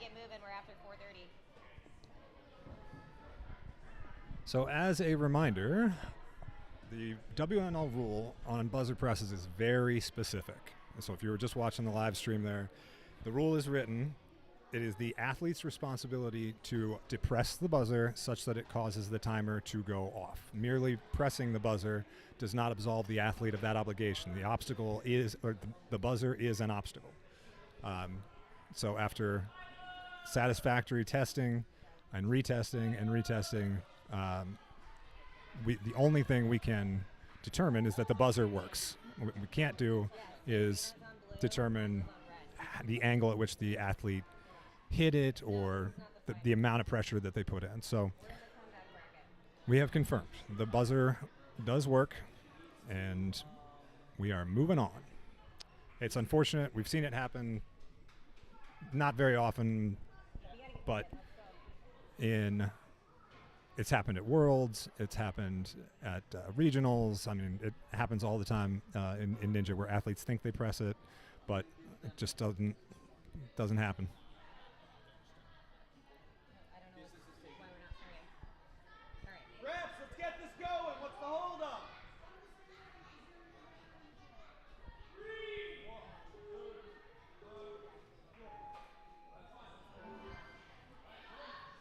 get moving. We're after 4:30. So as a reminder, the WNL rule on buzzer presses is very specific. So if you were just watching the live stream there, the rule is written. It is the athlete's responsibility to depress the buzzer such that it causes the timer to go off. Merely pressing the buzzer does not absolve the athlete of that obligation. The obstacle is, or the buzzer is an obstacle. So after satisfactory testing and retesting, the only thing we can determine is that the buzzer works. What we can't do is determine the angle at which the athlete hit it or the amount of pressure that they put in. So we have confirmed the buzzer does work, and we are moving on. It's unfortunate. We've seen it happen not very often, but it's happened at Worlds. It's happened at regionals. I mean, it happens all the time in Ninja where athletes think they press it, but it just doesn't happen. I don't know why we're not starting. All right. Refs, let's get this going. What's the hold up?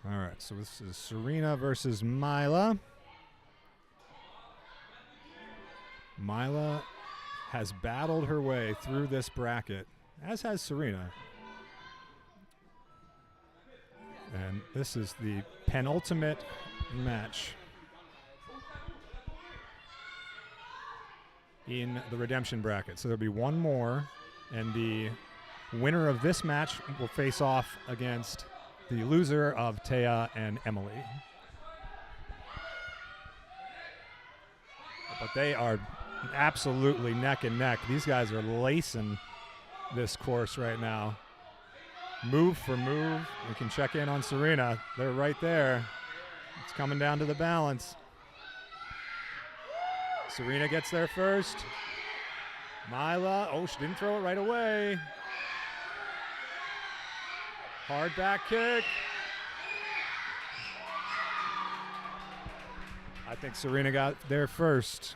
All right, so this is Serena versus Mila. Mila has battled her way through this bracket, as has Serena. And this is the penultimate match in the redemption bracket. So there'll be one more, and the winner of this match will face off against the loser of Taya and Emily. But they are absolutely neck and neck. These guys are lacing this course right now. Move for move. We can check in on Serena. They're right there. It's coming down to the balance. Serena gets there first. Mila, she didn't throw it right away. Hard back kick. I think Serena got there first.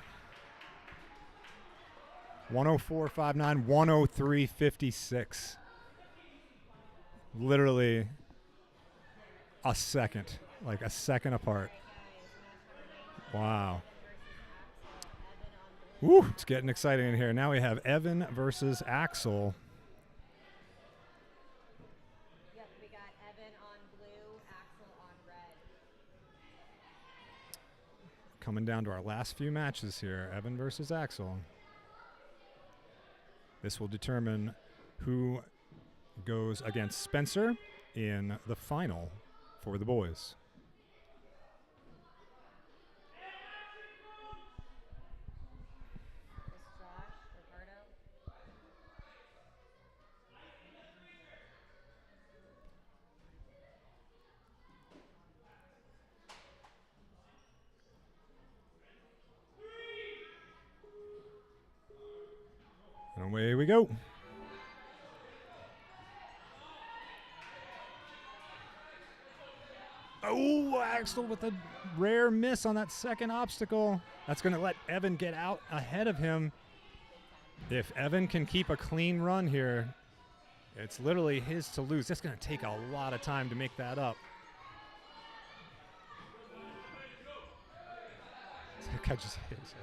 104.59, 103.56. Literally a second apart. Wow. Woo, it's getting exciting in here. Now we have Evan versus Axel. Yep, we got Evan on blue, Axel on red. Coming down to our last few matches here. Evan versus Axel. This will determine who goes against Spencer in the final for the boys. This is Josh, Ricardo. And away we go. Oh, Axel with a rare miss on that second obstacle. That's going to let Evan get out ahead of him. If Evan can keep a clean run here, it's literally his to lose. That's going to take a lot of time to make that up. That guy just hit his head.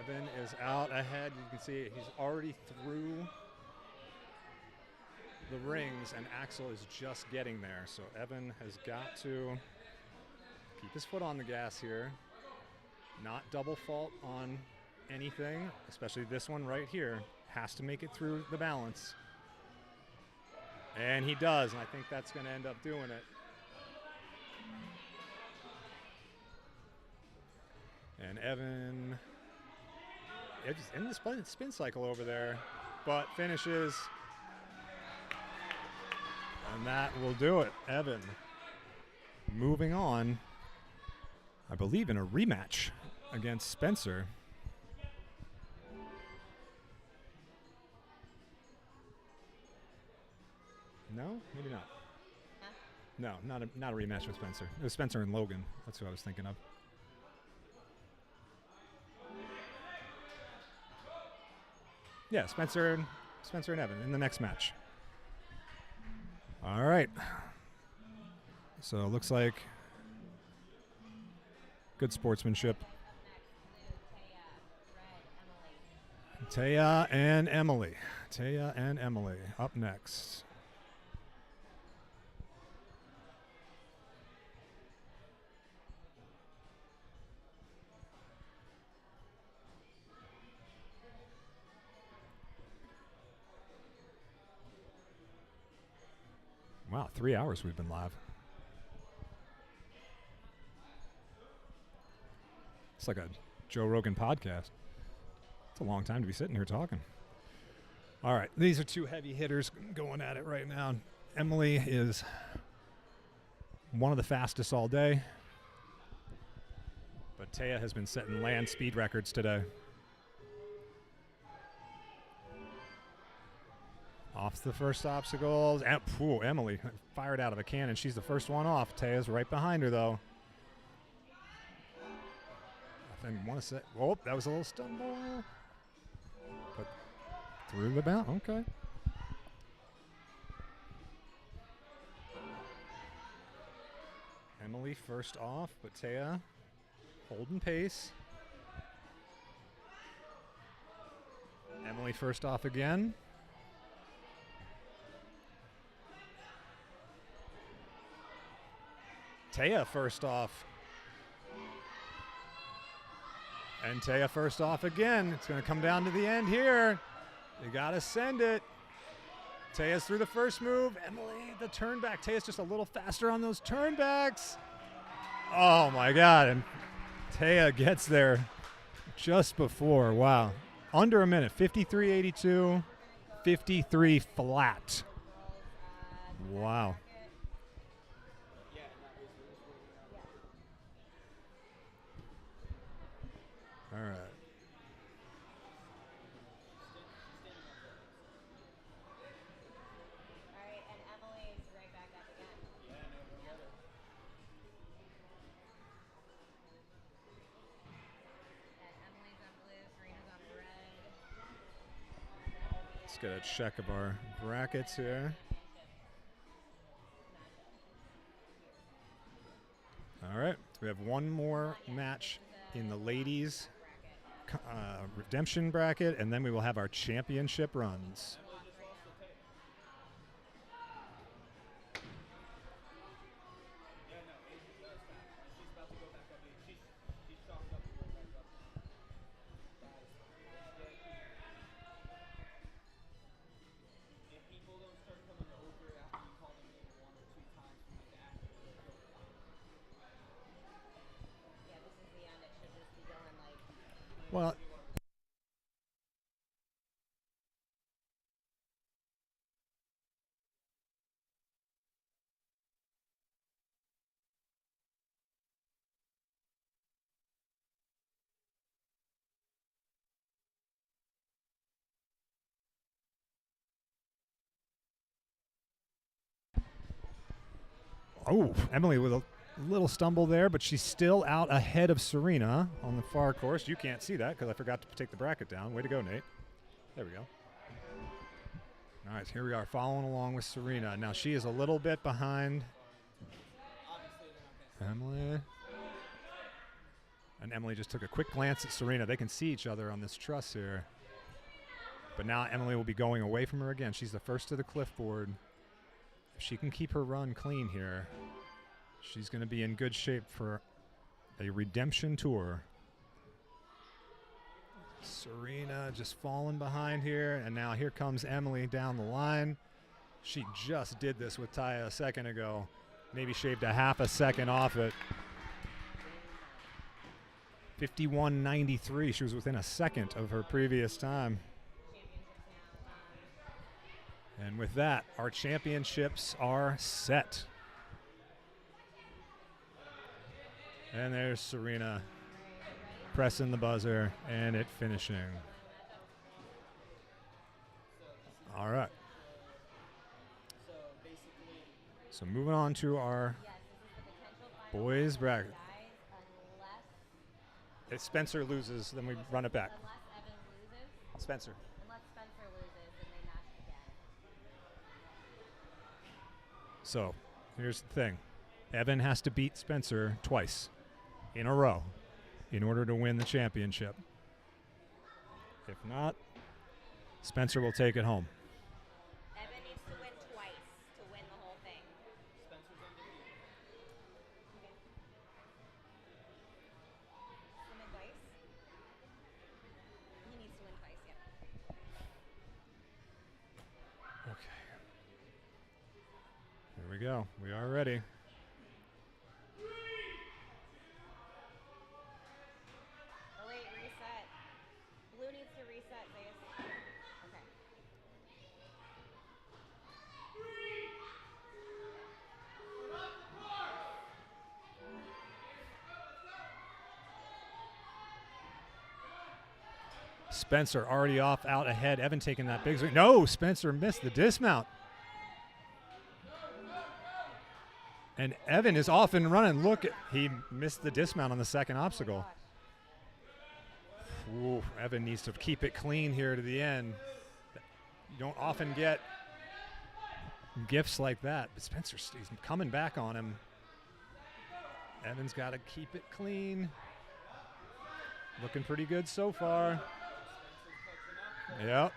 Evan is out ahead. You can see he's already through the rings, and Axel is just getting there. So Evan has got to keep his foot on the gas here, not double fault on anything, especially this one right here. Has to make it through the balance. And he does, and I think that's going to end up doing it. And Evan in the spin cycle over there, but finishes. And that will do it. Evan moving on, I believe, in a rematch against Spencer. No, maybe not. Huh? No, not a rematch with Spencer. It was Spencer and Logan. That's who I was thinking of. Yeah, Spencer and Evan in the next match. All right. So it looks like good sportsmanship. Up next, blue, Taya, red, Emily. Taya and Emily. Taya and Emily up next. Wow, 3 hours we've been live. It's like a Joe Rogan podcast. It's a long time to be sitting here talking. All right, these are two heavy hitters going at it right now. Emily is one of the fastest all day, but Taya has been setting land speed records today. Off the first obstacles. Emily fired out of a cannon. She's the first one off. Taya's right behind her, though. I think want to say, oh, that was a little stumble. But through the bound. Okay. Emily first off, but Taya holding pace. Emily first off again. Taya first off. And Taya first off again. It's going to come down to the end here. You got to send it. Taya's through the first move. Emily, the turn back. Taya's just a little faster on those turn backs. Oh, my God. And Taya gets there just before. Wow. Under a minute. 53.82. 53 flat. Wow. All right. All right, and Emily's right back up again. Yep. And Emily's on blue, Serena's on red. Let's get a check of our brackets here. All right. We have one more match in the ladies' redemption bracket, and then we will have our championship runs. Yeah, this is the end. It should just be going like. Well, oh, Emily with a little stumble there, but she's still out ahead of Serena on the far course. You can't see that because I forgot to take the bracket down. Way to go, Nate. There we go. All right, here we are following along with Serena. Now she is a little bit behind Emily. And Emily just took a quick glance at Serena. They can see each other on this truss here. But now Emily will be going away from her again. She's the first to the cliffboard. If she can keep her run clean here, she's going to be in good shape for a redemption tour. Serena just falling behind here, and now here comes Emily down the line. She just did this with Taya a second ago. Maybe shaved a half a second off it. 51.93. She was within a second of her previous time. And with that, our championships are set. And there's Serena pressing the buzzer and it finishing. All right. So So moving on to our Yes, this is the potential final boys match, bracket. guys, unless If Spencer loses, then we run it back. unless Evan loses. Spencer. Unless Spencer loses, then they match again. So here's the thing. Evan has to beat Spencer twice in a row in order to win the championship. If not, Spencer will take it home. Evan needs to win twice to win the whole thing. Spencer's undefeated. Win twice? He needs to win twice, yep. Okay. Here we go. We are ready. Oh wait, reset. Blue needs to reset, Zayas. Okay. Spencer already off, out ahead. Evan taking that big swing. No, Spencer missed the dismount. And Evan is off and running. Look, he missed the dismount on the second obstacle. Ooh, Evan needs to keep it clean here to the end. You don't often get gifts like that, but Spencer, he's coming back on him. Evan's got to keep it clean. Looking pretty good so far. Yep.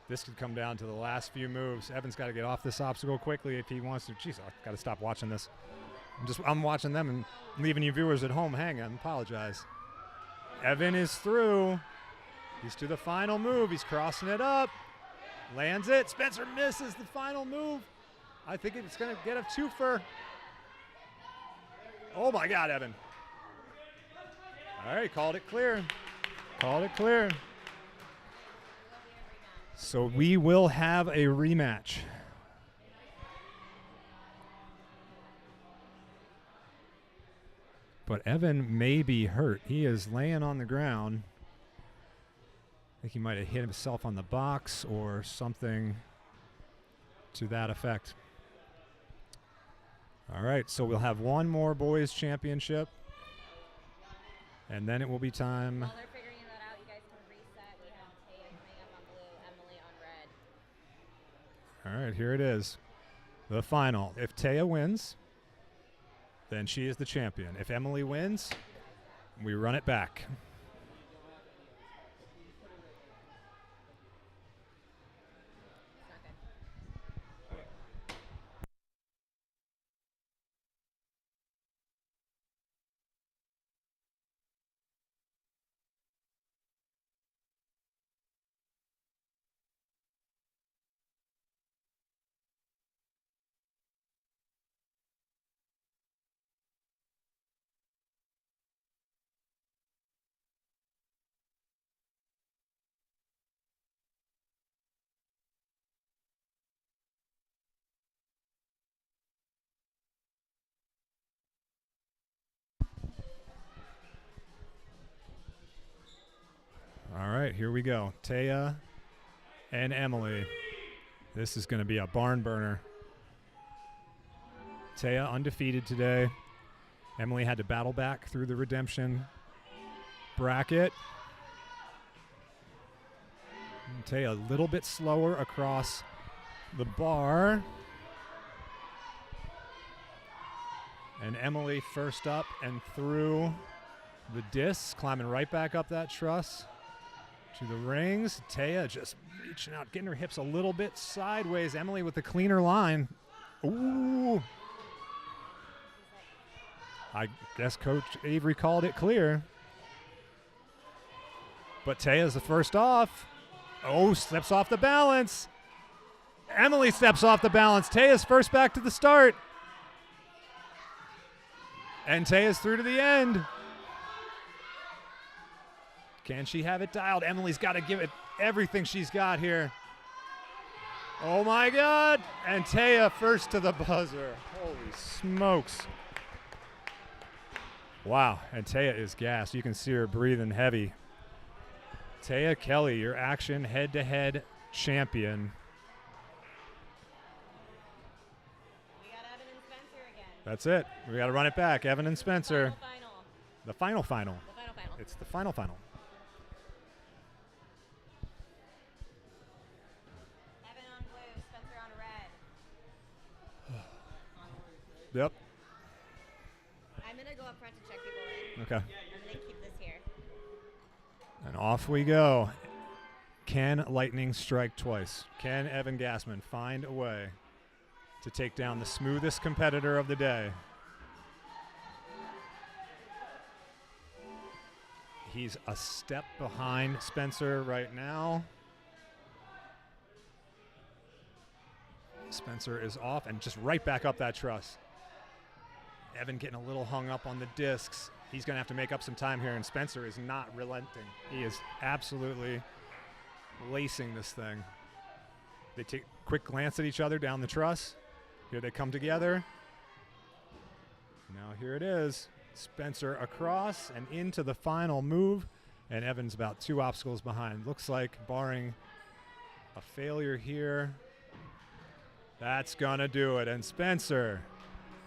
This could come down to the last few moves. Evan's got to get off this obstacle quickly if he wants to. Jeez, I've got to stop watching this. I'm watching them and leaving you viewers at home hanging. I apologize. Evan is through. He's to the final move. He's crossing it up. Lands it. Spencer misses the final move. I think it's going to get a twofer. Oh, my God, Evan. All right, called it clear. Called it clear. So we will have a rematch. But Evan may be hurt. He is laying on the ground. I think he might have hit himself on the box or something to that effect. All right, so we'll have one more boys championship. And then it will be time. While they're figuring that out, you guys can reset. We have Taya coming up on blue, Emily on red. All right, here it is. The final. If Taya wins, then she is the champion. If Emily wins, we run it back. It's not good. All right, here we go. Taya and Emily. This is going to be a barn burner. Taya undefeated today. Emily had to battle back through the redemption bracket. And Taya a little bit slower across the bar. And Emily first up and through the disc, climbing right back up that truss to the rings. Taya just reaching out, getting her hips a little bit sideways. Emily with the cleaner line. Ooh. I guess Coach Avery called it clear. But Taya's the first off. Oh, slips off the balance. Emily steps off the balance. Taya's first back to the start. And Taya's through to the end. Can she have it dialed? Emily's got to give it everything she's got here. Oh, my God. And Taya first to the buzzer. Holy smokes. Wow. And Taya is gassed. You can see her breathing heavy. Taya Kelly, your action head-to-head champion. We got out of That's it. We got to run it back. Evan and Spencer. Final. The final final. The final. It's the final final. Evan on blue, Spencer on red. Yep. I'm gonna go up front to check people in. Okay. I'm gonna keep this here. And off we go. Can lightning strike twice? Can Evan Gassman find a way to take down the smoothest competitor of the day? He's a step behind Spencer right now. Spencer is off and just right back up that truss. Evan getting a little hung up on the discs. He's going to have to make up some time here, and Spencer is not relenting. He is absolutely lacing this thing. They take a quick glance at each other down the truss. Here they come together. Now here it is. Spencer across and into the final move, and Evan's about 2 obstacles behind. Looks like, barring a failure here, that's gonna do it. And Spencer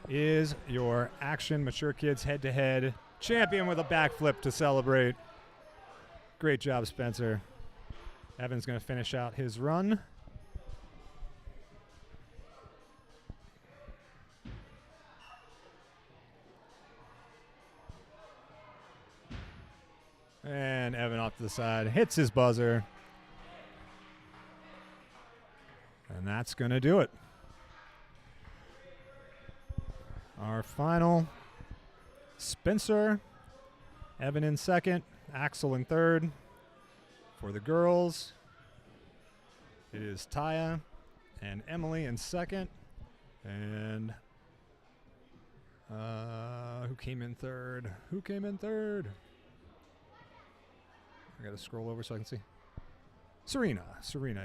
is your Action Mature Kids head-to-head champion with a backflip to celebrate. Great job, Spencer. Evan's gonna finish out his run. And Evan off to the side, hits his buzzer. And that's going to do it. Our final, Spencer, Evan in second, Axel in third. For the girls, it is Taya and Emily in second. And who came in third? I got to scroll over so I can see. Serena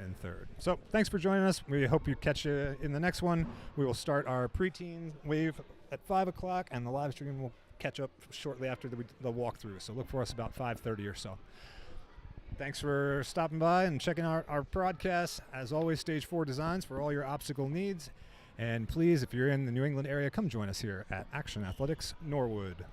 in third. So thanks for joining us. We hope you catch you in the next one. We will start our preteen wave at 5 o'clock, and the live stream will catch up shortly after the walkthrough. So look for us about 5:30 or so. Thanks for stopping by and checking out our broadcast. As always, Stage 4 Designs for all your obstacle needs. And please, if you're in the New England area, come join us here at Action Athletics Norwood.